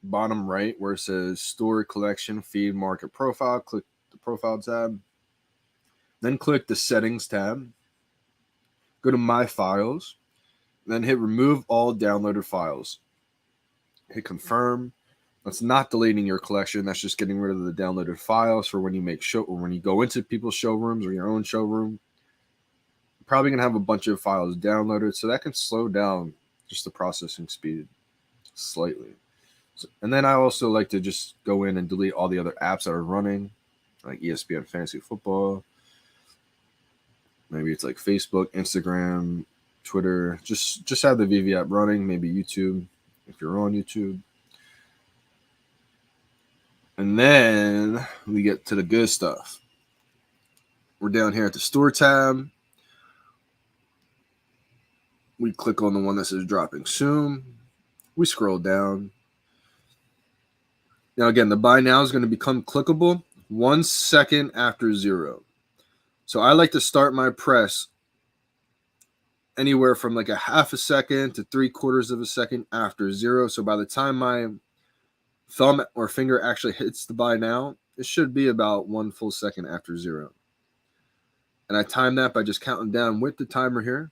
Bottom right where it says Story Collection Feed Market Profile. Click the profile tab. Then click the Settings tab. Go to My Files. Then hit Remove All Downloaded Files. Hit Confirm. That's not deleting your collection. That's just getting rid of the downloaded files for when you make show or when you go into people's showrooms or your own showroom. You're probably gonna have a bunch of files downloaded, so that can slow down just the processing speed slightly. And then I also like to just go in and delete all the other apps that are running, like ESPN Fantasy Football, Maybe it's like Facebook, Instagram, Twitter. Just have the VeVe app running. Maybe YouTube if you're on YouTube. And then we get to the good stuff. We're down here at the store tab. We click on the one that says dropping soon. We scroll down. Now again, the buy now is going to become clickable 1 second after 0. So I like to start my press anywhere from like a half a second to 3/4 of a second after 0. So by the time my thumb or finger actually hits the buy now, it should be about 1 full second after 0. And I time that by just counting down with the timer here.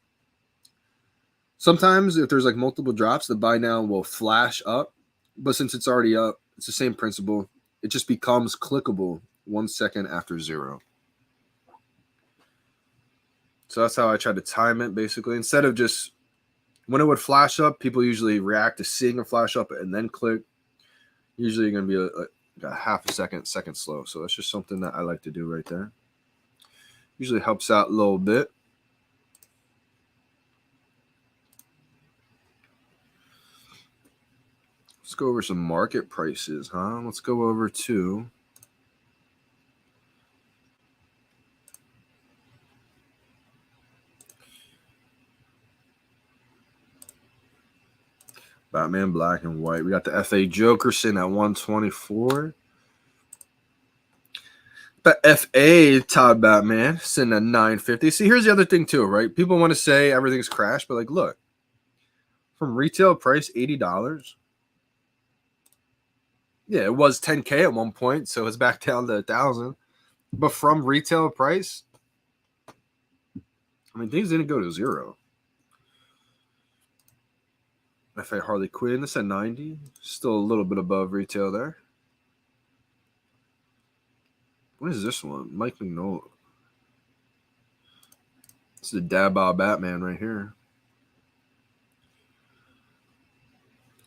Sometimes if there's like multiple drops, the buy now will flash up. But since it's already up, it's the same principle. It just becomes clickable 1 second after 0. So that's how I try to time it, basically. Instead of just, when it would flash up, people usually react to seeing it flash up and then click. Usually you're going to be a half a second slow. So that's just something that I like to do right there. Usually helps out a little bit. Let's go over some market prices, huh? Let's go over to Batman Black and White. We got the FA Joker sitting at 124. The FA Todd Batman sitting at 950. See, here's the other thing too, right? People want to say everything's crashed, but like, look, from retail price $80. Yeah, it was 10K at one point, so it's back down to 1,000. But from retail price, I mean, things didn't go to 0. FA Harley Quinn, it's at 90. Still a little bit above retail there. What is this one? Mike Mignola. It's the Dab Batman right here.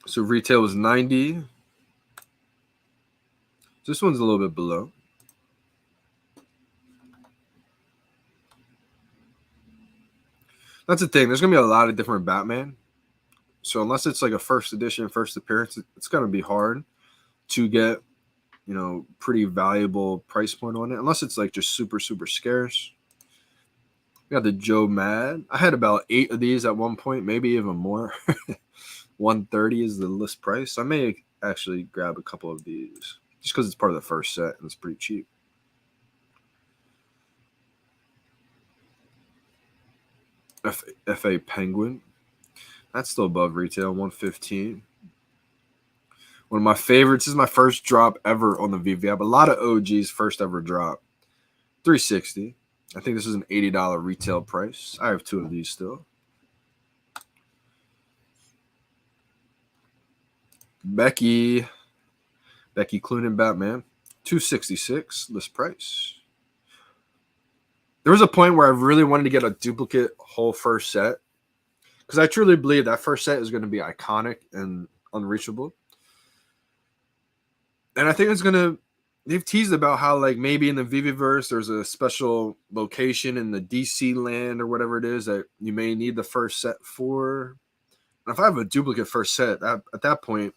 So retail was 90. This one's a little bit below. That's the thing. There's going to be a lot of different Batman. So unless it's like a first edition, first appearance, it's going to be hard to get, you know, pretty valuable price point on it. Unless it's like just super, super scarce. We got the Joe Mad. I had about 8 of these at one point, maybe even more. 130 is the list price. I may actually grab a couple of these just because it's part of the first set and it's pretty cheap. FA Penguin. That's still above retail, 115. One of my favorites. This is my first drop ever on the VeVe app. A lot of OGs first ever drop. 360. I think this is an $80 retail price. I have 2 of these still. Becky Cloonan Batman, 266 list price. There was a point where I really wanted to get a duplicate whole first set because I truly believe that first set is going to be iconic and unreachable. And I think it's going to, they've teased about how like maybe in the VeVeverse there's a special location in the DC land or whatever it is that you may need the first set for. And if I have a duplicate first set, at that point,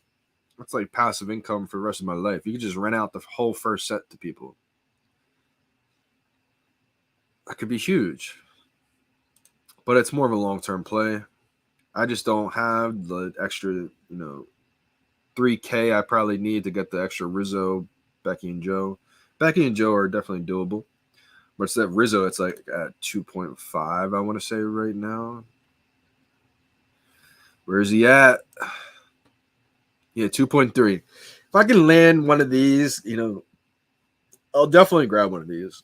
that's like passive income for the rest of my life. You could just rent out the whole first set to people. That could be huge. But it's more of a long-term play. I just don't have the extra, you know, 3K I probably need to get the extra Rizzo, Becky and Joe. Becky and Joe are definitely doable. But it's that Rizzo, it's like at 2.5, I want to say right now. Where is he at? Yeah, 2.3. If I can land one of these, you know, I'll definitely grab one of these.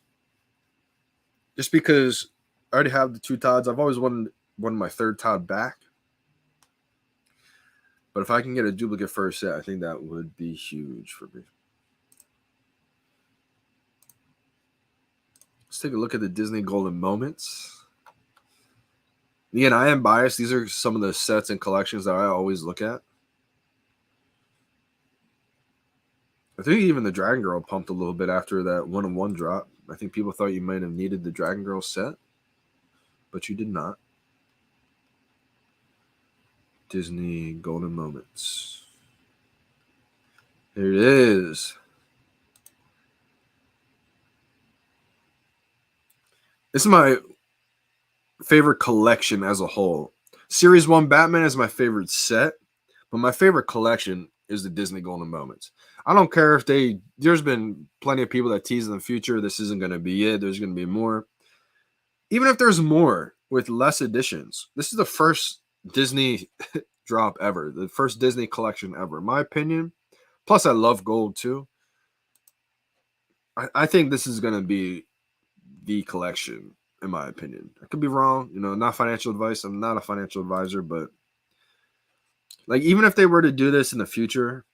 Just because I already have the 2 Todds. I've always wanted my 3rd Todd back. But if I can get a duplicate first set, I think that would be huge for me. Let's take a look at the Disney Golden Moments. Again, I am biased. These are some of the sets and collections that I always look at. I think even the Dragon Girl pumped a little bit after that 1-on-1 drop. I think people thought you might have needed the Dragon Girl set. but you did not. Disney Golden Moments. Here it is. This is my favorite collection as a whole. Series 1 Batman is my favorite set, but my favorite collection is the Disney Golden Moments. I don't care if there's been plenty of people that tease in the future, this isn't going to be it, there's going to be more. Even if there's more with less editions, this is the first Disney drop ever, the first Disney collection ever, in my opinion. Plus, I love gold too. I think this is going to be the collection, in my opinion. I could be wrong, not financial advice. I'm not a financial advisor, but like, even if they were to do this in the future,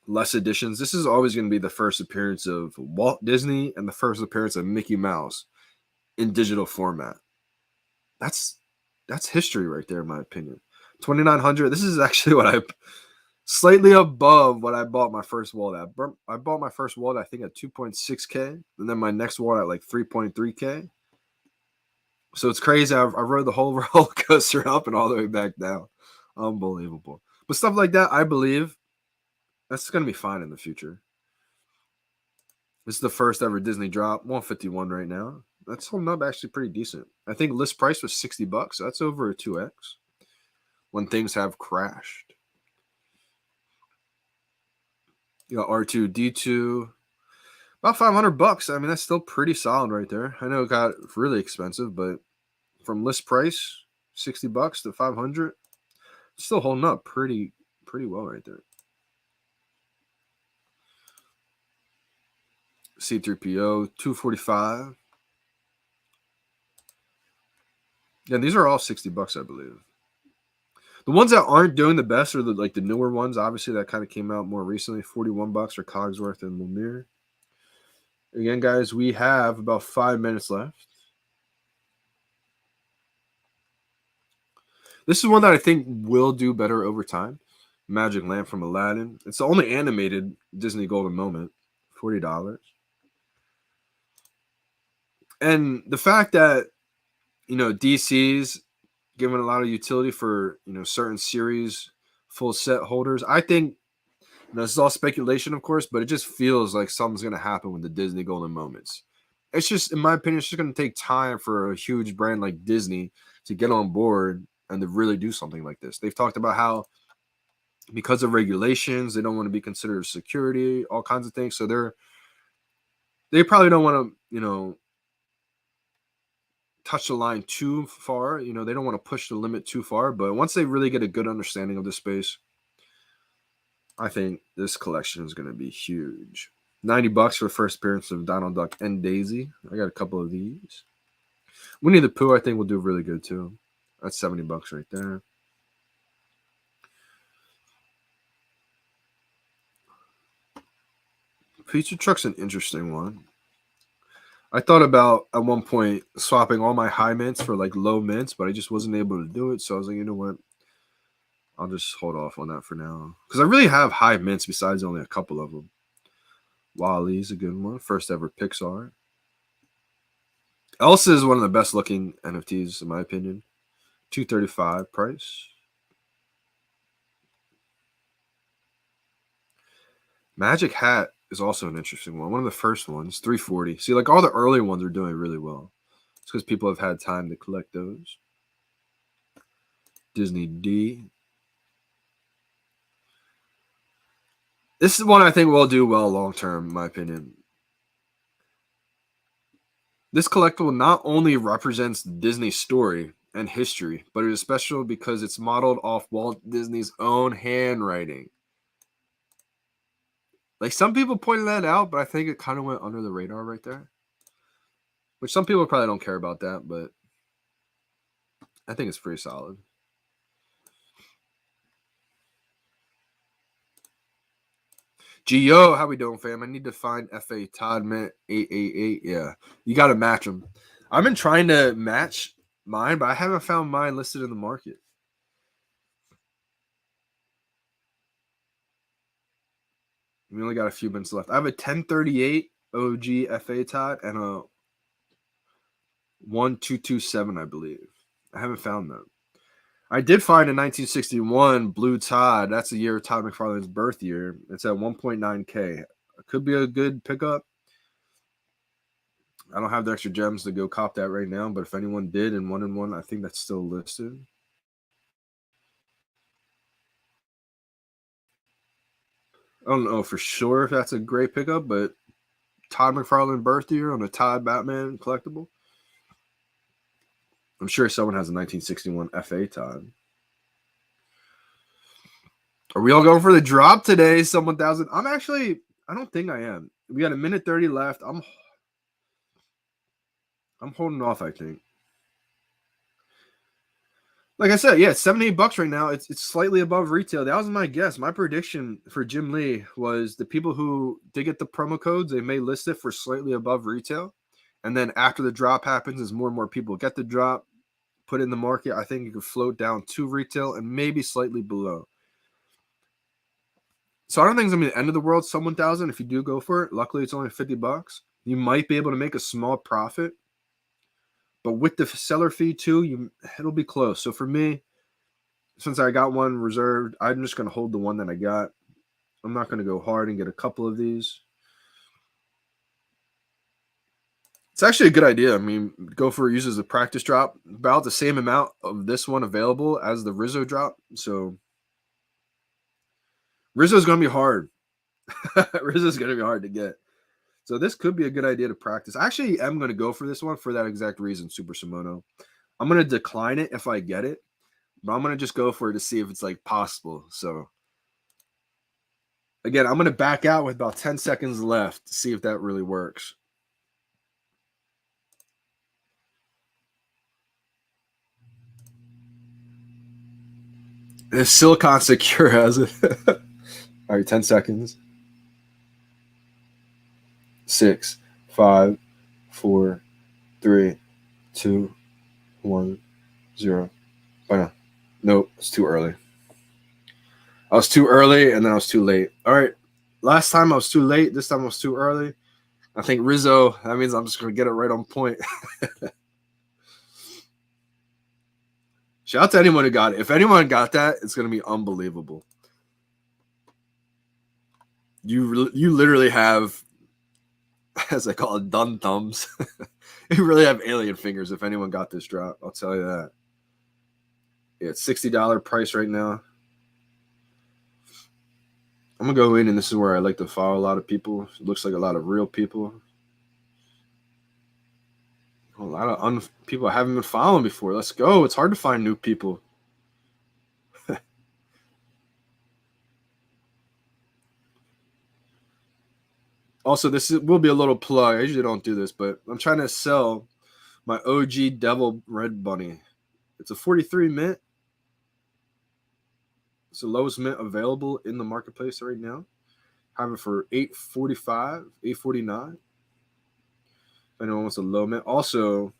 less editions, this is always going to be the first appearance of Walt Disney and the first appearance of Mickey Mouse in digital format. That's history right there, in my opinion. 2,900. This is actually what slightly above what I bought my first wallet at. I bought my first wallet, I think, at 2.6K, and then my next wallet at like 3.3K. So it's crazy. I rode the whole roller coaster up and all the way back down. Unbelievable. But stuff like that, I believe that's going to be fine in the future. This is the first ever Disney drop. 151 right now. That's holding up actually pretty decent. I think list price was $60. So that's over a 2x when things have crashed. You got R2-D2. About $500. I mean, that's still pretty solid right there. I know it got really expensive, but from list price, $60 to $500, still holding up pretty well right there. C3PO, $245. Yeah, these are all $60, I believe. The ones that aren't doing the best are the newer ones, obviously, that kind of came out more recently. $41 for Cogsworth and Lemire. Again, guys, we have about 5 minutes left. This is one that I think will do better over time. Magic Lamp from Aladdin. It's the only animated Disney Golden Moment. $40. And the fact that, DC's given a lot of utility for, certain series full set holders, I think, this is all speculation, of course, but it just feels like something's going to happen with the Disney Golden Moments. It's just, in my opinion, it's just going to take time for a huge brand like Disney to get on board and to really do something like this. They've talked about how, because of regulations, they don't want to be considered security, all kinds of things. So they probably don't want to, touch the line too far. They don't want to push the limit too far. But once they really get a good understanding of the space, I think this collection is going to be huge. $90 for the first appearance of Donald Duck and Daisy. I got a couple of these. Winnie the Pooh, I think, will do really good too. That's $70 right there. Pizza Truck's an interesting one. I thought about at one point swapping all my high mints for like low mints, but I just wasn't able to do it. So I was like, you know what? I'll just hold off on that for now. Because I really have high mints besides only a couple of them. Wally's a good one. First ever Pixar. Elsa is one of the best looking NFTs in my opinion. $235 price. Magic Hat is also an interesting one. One of the first ones, $340. See, like all the early ones are doing really well. It's because people have had time to collect those. Disney D. This is one I think will do well long term, in my opinion. This collectible not only represents Disney's story and history, but it is special because it's modeled off Walt Disney's own handwriting. Like, some people pointed that out, but I think it kind of went under the radar right there. Which some people probably don't care about that, but I think it's pretty solid. Gio, how we doing, fam? I need to find FA Todd Mint 888. Yeah, you got to match them. I've been trying to match mine, but I haven't found mine listed in the market. We only got a few minutes left. I have a 1038 OG FA Todd and a 1227, I believe. I haven't found that. I did find a 1961 Blue Todd. That's the year of Todd McFarlane's birth year. It's at 1.9K. It could be a good pickup. I don't have the extra gems to go cop that right now, but if anyone did and wanted one, I think that's still listed. I don't know for sure if that's a great pickup, but Todd McFarlane birth year on a Todd Batman collectible. I'm sure someone has a 1961 FA Todd. Are we all going for the drop today? Some 1,000. I don't think I am. We got a minute 30 left. I'm holding off, I think. Like I said, yeah, it's $78 right now. It's slightly above retail. That was my guess. My prediction for Jim Lee was the people who did get the promo codes, they may list it for slightly above retail. And then after the drop happens, as more and more people get the drop, put in the market, I think you could float down to retail and maybe slightly below. So I don't think it's going to be the end of the world, some 1,000 if you do go for it. Luckily, it's only $50. You might be able to make a small profit. But with the seller fee too, it'll be close. So for me, since I got one reserved, I'm just going to hold the one that I got. I'm not going to go hard and get a couple of these. It's actually a good idea. I mean, Gopher uses a practice drop, about the same amount of this one available as the Rizzo drop. So Rizzo's going to be hard. Rizzo's going to be hard to get. So this could be a good idea to practice. I actually am going to go for this one for that exact reason, Super Simono. I'm going to decline it if I get it, but I'm going to just go for it to see if it's like possible. So again, I'm going to back out with about 10 seconds left to see if that really works. If Silicon Secure has it. All right, 10 seconds. 6, 5, 4, 3, 2, 1, 0. Oh, no. Nope, it's too early. I was too early, and then I was too late. All right. Last time I was too late. This time I was too early. I think Rizzo, that means I'm just going to get it right on point. Shout out to anyone who got it. If anyone got that, it's going to be unbelievable. You literally have, as I call it, dun thumbs. You really have alien fingers if anyone got this drop. I'll tell you that. Yeah, it's $60 price right now. I'm going to go in, and this is where I like to follow a lot of people. It looks like a lot of real people. A lot of people I haven't been following before. Let's go. It's hard to find new people. Also, will be a little plug. I usually don't do this, but I'm trying to sell my OG Devil Red Bunny. It's a 43 mint. It's the lowest mint available in the marketplace right now. I have it for $845, $849. If anyone wants a low mint. Also,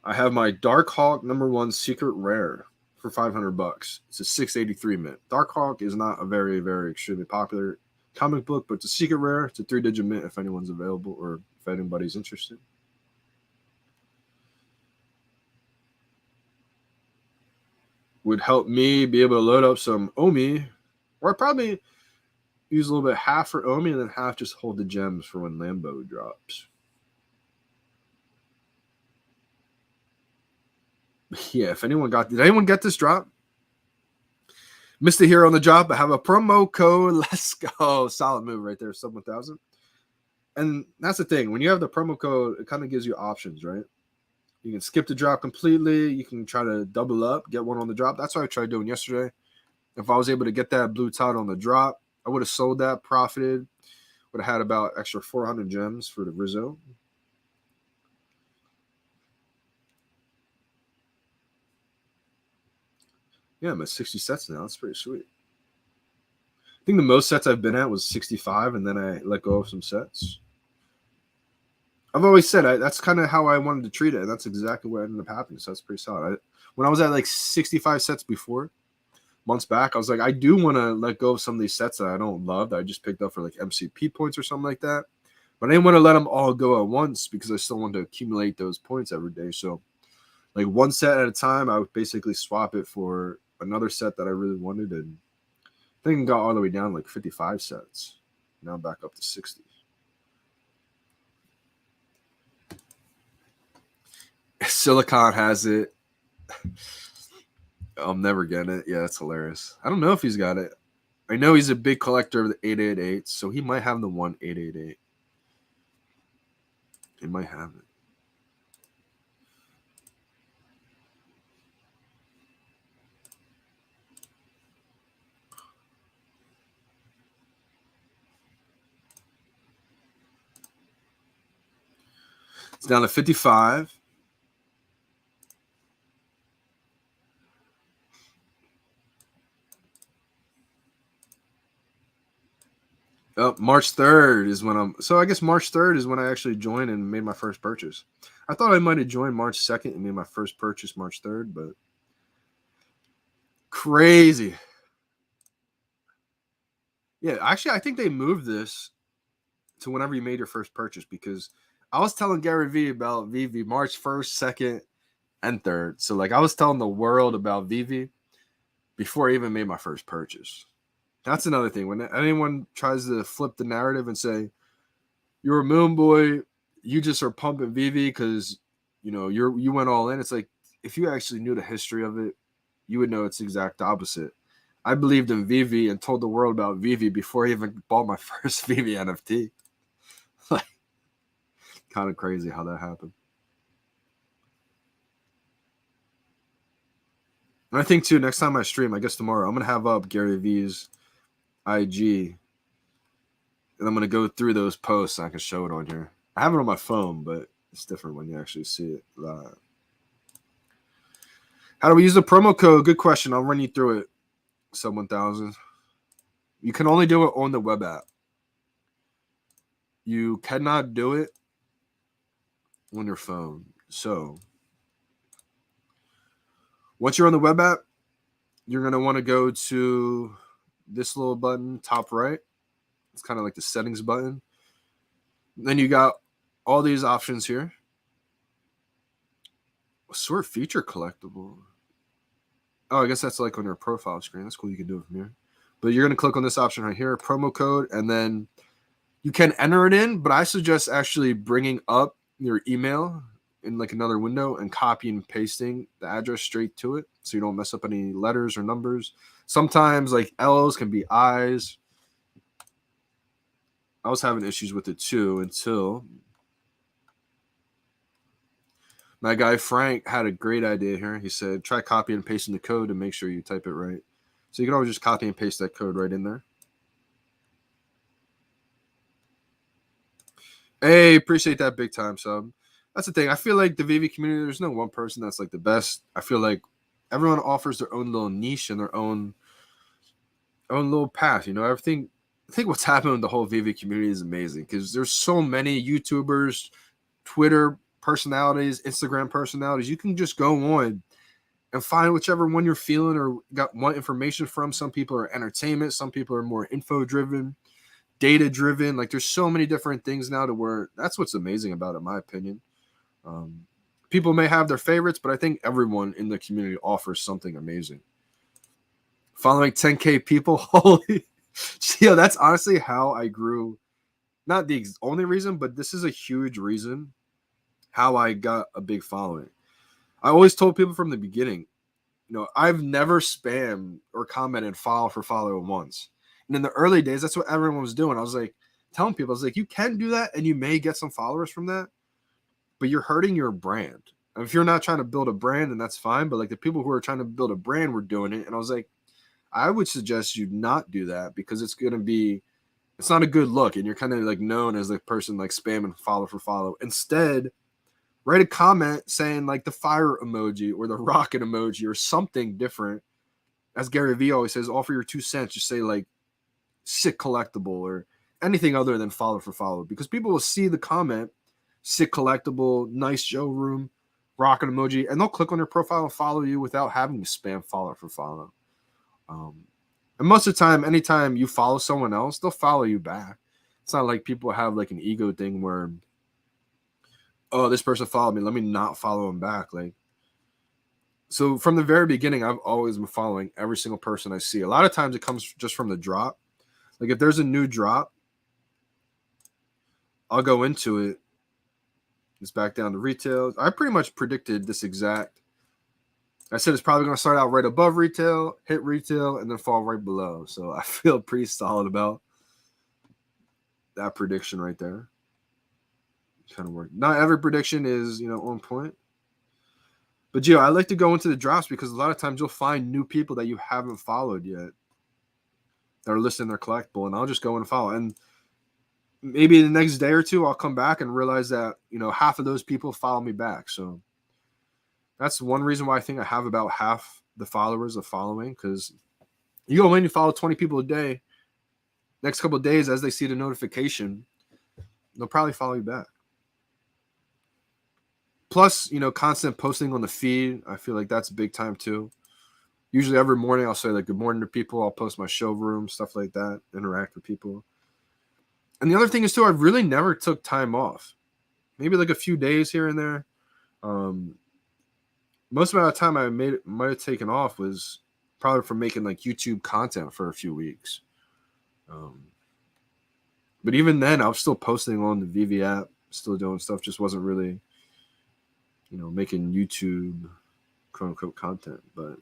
I have my Dark Hawk #1 Secret Rare for $500. It's a 683 mint. Dark Hawk is not a very, very extremely popular comic book, but it's a secret rare. It's a 3-digit mint if anyone's available or if anybody's interested. Would help me be able to load up some Omi, or I'd probably use a little bit, half for Omi and then half just hold the gems for when Lambo drops. Yeah, if anyone did anyone get this drop? Mr. Hero on the drop. I have a promo code. Let's go. Solid move right there, sub 1,000. And that's the thing. When you have the promo code, it kind of gives you options, right? You can skip the drop completely. You can try to double up, get one on the drop. That's what I tried doing yesterday. If I was able to get that blue Todd on the drop, I would have sold that, profited. Would have had about extra 400 gems for the Rizzo. Yeah, I'm at 60 sets now. That's pretty sweet. I think the most sets I've been at was 65, and then I let go of some sets. I've always said that's kind of how I wanted to treat it, and that's exactly what ended up happening. So that's pretty solid. When I was at like 65 sets before, months back, I was like, I do want to let go of some of these sets that I don't love, that I just picked up for like MCP points or something like that. But I didn't want to let them all go at once because I still wanted to accumulate those points every day. So like one set at a time, I would basically swap it for another set that I really wanted. And I think I got all the way down like 55 sets. Now I'm back up to 60. Silicon has it. I'm never getting it. Yeah, that's hilarious. I don't know if he's got it. I know he's a big collector of the 888, so he might have the 1888. He might have it. It's down to 55. March 3rd is when I'm... So I guess March 3rd is when I actually joined and made my first purchase. I thought I might have joined March 2nd and made my first purchase March 3rd, but... Crazy. Yeah, actually, I think they moved this to whenever you made your first purchase, because I was telling Gary Vee about VeVe March 1st, 2nd, and 3rd. So, like, I was telling the world about VeVe before I even made my first purchase. That's another thing. When anyone tries to flip the narrative and say, you're a moon boy, you just are pumping VeVe because, you know, you went all in. It's like, if you actually knew the history of it, you would know it's the exact opposite. I believed in VeVe and told the world about VeVe before I even bought my first VeVe NFT. Like, kind of crazy how that happened. And I think, too, next time I stream, I guess tomorrow, I'm going to have up Gary Vee's IG. And I'm going to go through those posts and I can show it on here. I have it on my phone, but it's different when you actually see it live. How do we use the promo code? Good question. I'll run you through it. Sub 1000. You can only do it on the web app. You cannot do it on your phone. So once you're on the web app, you're going to want to go to this little button, top right. It's kind of like the settings button. Then you got all these options here. Sort feature collectible. Oh, I guess that's like on your profile screen. That's cool. You can do it from here. But you're going to click on this option right here, promo code, and then you can enter it in, but I suggest actually bringing up your email in like another window and copying and pasting the address straight to it so you don't mess up any letters or numbers. Sometimes like L's can be I's. I was having issues with it too until my guy Frank had a great idea here. He said, try copying and pasting the code and make sure you type it right. So you can always just copy and paste that code right in there. Hey, appreciate that big time sub. That's the thing. I feel like the VeVe community, there's no one person that's like the best. I feel like everyone offers their own little niche and their own little path. You know, I think what's happening with the whole VeVe community is amazing because there's so many YouTubers, Twitter personalities, Instagram personalities. You can just go on and find whichever one you're feeling or want information from. Some people are entertainment. Some people are more info driven, data driven. Like there's so many different things now to where that's what's amazing about it, in my opinion. People may have their favorites, but I think everyone in the community offers something amazing. Following 10K people, holy, yeah, that's honestly how I grew. Not the only reason, but this is a huge reason how I got a big following. I always told people from the beginning, you know, I've never spammed or commented follow for follow once. And in the early days, that's what everyone was doing. I was like, telling people, I was like, you can do that and you may get some followers from that, but you're hurting your brand. And if you're not trying to build a brand, then that's fine. But like the people who are trying to build a brand were doing it. And I was like, I would suggest you not do that because it's not a good look. And you're kind of like known as the person like spamming follow for follow. Instead, write a comment saying like the fire emoji or the rocket emoji or something different. As Gary Vee always says, offer your 2 cents. Just say like sick collectible or anything other than follow for follow, because people will see the comment, sick collectible, nice showroom, rocket emoji, and they'll click on your profile and follow you without having to spam follow for follow. And most of the time, anytime you follow someone else, they'll follow you back. It's not like people have like an ego thing where, oh, this person followed me, let me not follow him back. Like, so from the very beginning, I've always been following every single person I see. A lot of times it comes just from the drop. Like if there's a new drop, I'll go into it. It's back down to retail. I pretty much predicted this exact. I said it's probably going to start out right above retail, hit retail, and then fall right below. So I feel pretty solid about that prediction right there. Kind of worked. Not every prediction is, on point. But, I like to go into the drops because a lot of times you'll find new people that you haven't followed yet that are listing their collectible, and I'll just go and follow. And maybe the next day or two, I'll come back and realize that, half of those people follow me back. So that's one reason why I think I have about half the followers of following, because you go in, you follow 20 people a day. Next couple of days, as they see the notification, they'll probably follow you back. Plus, constant posting on the feed. I feel like that's big time too. Usually every morning I'll say like good morning to people. I'll post my showroom, stuff like that, interact with people. And the other thing is too, I really never took time off. Maybe like a few days here and there. Most of the time I might have taken off was probably from making like YouTube content for a few weeks. But even then, I was still posting on the VeVe app, still doing stuff. Just wasn't really, making YouTube quote unquote content, but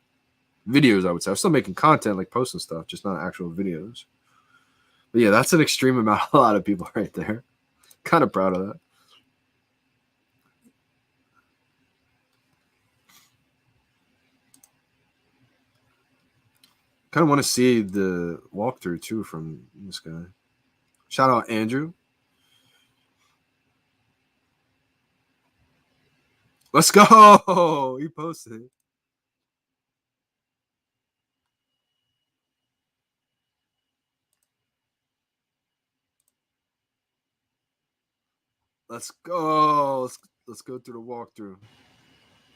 videos, I would say. I was still making content, like posting stuff, just not actual videos. But yeah, that's an extreme amount. A lot of people right there. Kind of proud of that. Kind of want to see the walkthrough too from this guy. Shout out Andrew. Let's go. He posted. Let's go. Let's go through the walkthrough.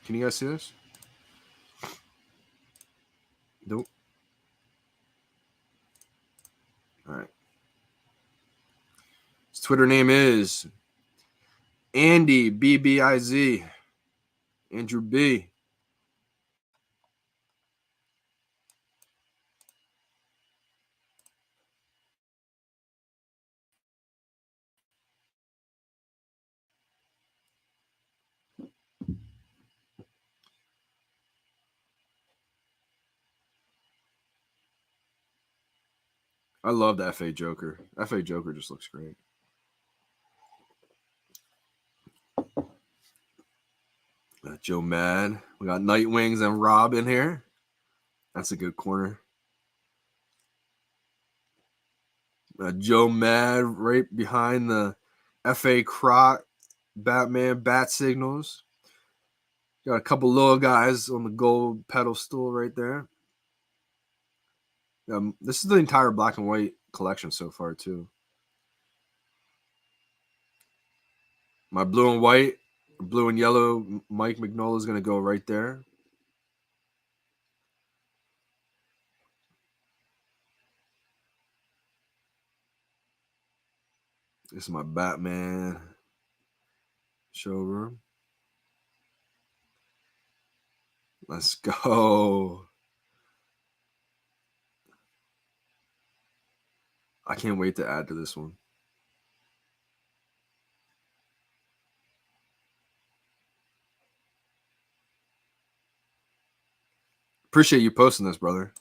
Can you guys see this? Nope. All right. His Twitter name is Andy BBIZ. Andrew B. I love the FA Joker. FA Joker just looks great. Got Joe Mad. We got Nightwings and Rob in here. That's a good corner. Joe Mad right behind the FA Croc, Batman, Bat Signals. Got a couple little guys on the gold pedestal right there. This is the entire black and white collection so far, too. My blue and white, blue and yellow Mike Mignola is going to go right there. This is my Batman showroom. Let's go. I can't wait to add to this one. Appreciate you posting this, brother.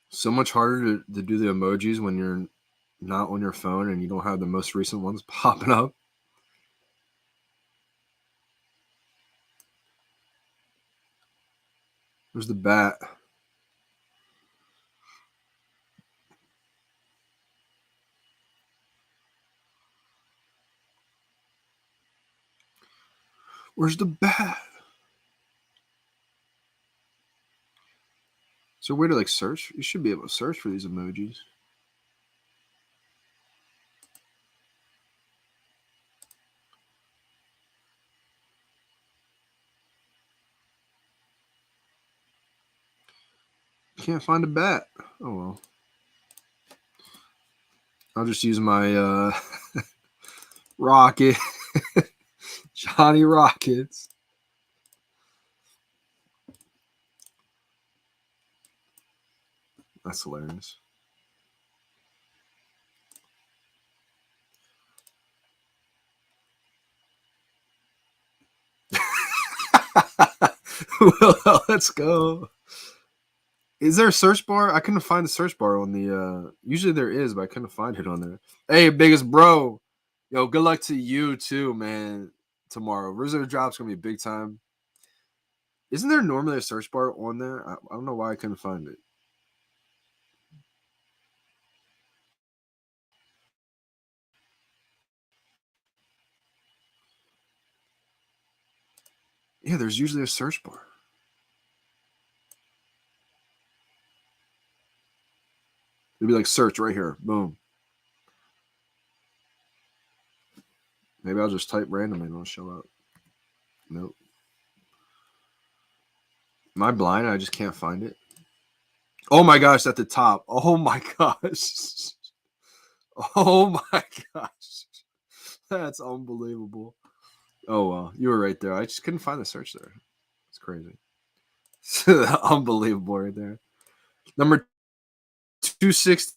So much harder to do the emojis when you're not on your phone and you don't have the most recent ones popping up. Where's the bat? Where's the bat? Is there a way to like search? You should be able to search for these emojis. Can't find a bat. Oh well. I'll just use my rocket. Johnny Rockets. That's hilarious. Well, let's go. Is there a search bar? I couldn't find the search bar on the usually there is, but I couldn't find it on there. Hey, biggest bro. Yo, good luck to you too, man. Tomorrow. Rizzo drop's gonna be big time. Isn't there normally a search bar on there? I don't know why I couldn't find it. Yeah, there's usually a search bar. It'd be like search right here. Boom. Maybe I'll just type randomly and it'll show up. Nope. Am I blind? I just can't find it. Oh my gosh, at the top. Oh my gosh. Oh my gosh. That's unbelievable. Oh well, you were right there. I just couldn't find the search there. It's crazy. Unbelievable right there. Number 260.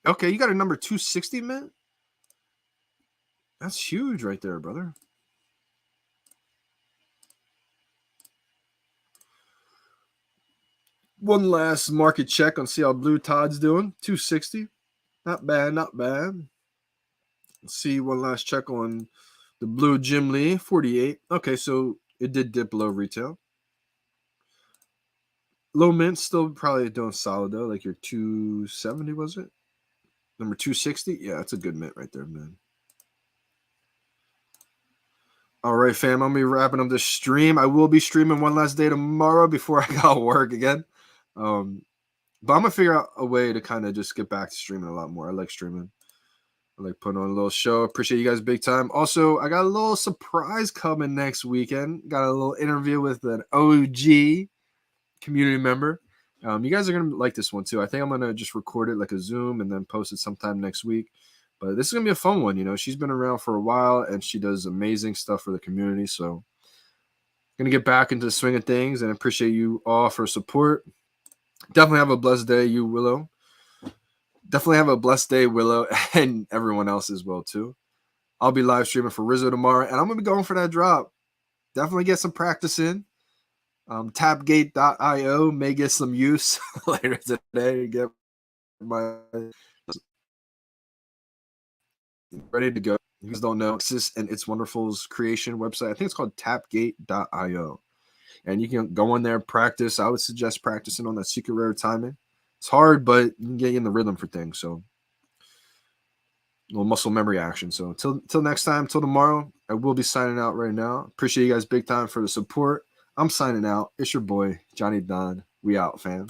Okay, you got a number 260, man? That's huge right there, brother. One last market check on see how Blue Todd's doing. 260. Not bad, not bad. Let's see one last check on the Blue Jim Lee. 48. Okay, so it did dip below retail. Low mint still probably doing solid though. Like your 270, was it? Number 260? Yeah, that's a good mint right there, man. All right, fam. I'm going to be wrapping up this stream. I will be streaming one last day tomorrow before I got work again. But I'm going to figure out a way to kind of just get back to streaming a lot more. I like streaming. I like putting on a little show. Appreciate you guys big time. Also, I got a little surprise coming next weekend. Got a little interview with an OG community member. You guys are going to like this one too. I think I'm going to just record it like a Zoom and then post it sometime next week. But this is going to be a fun one. You know, she's been around for a while and she does amazing stuff for the community. So going to get back into the swing of things and appreciate you all for support. Definitely have a blessed day, you Willow. Definitely have a blessed day, Willow, and everyone else as well too. I'll be live streaming for Rizzo tomorrow and I'm going to be going for that drop. Definitely get some practice in. Tapgate.io may get some use later today to get my ready to go. You guys don't know, Sis and It's Wonderful's creation website. I think it's called tapgate.io. And you can go on there, practice. I would suggest practicing on that secret rare timing. It's hard, but you can get in the rhythm for things. So, a little muscle memory action. So, till next time, till tomorrow, I will be signing out right now. Appreciate you guys big time for the support. I'm signing out. It's your boy, Johnny Dunn. We out, fam.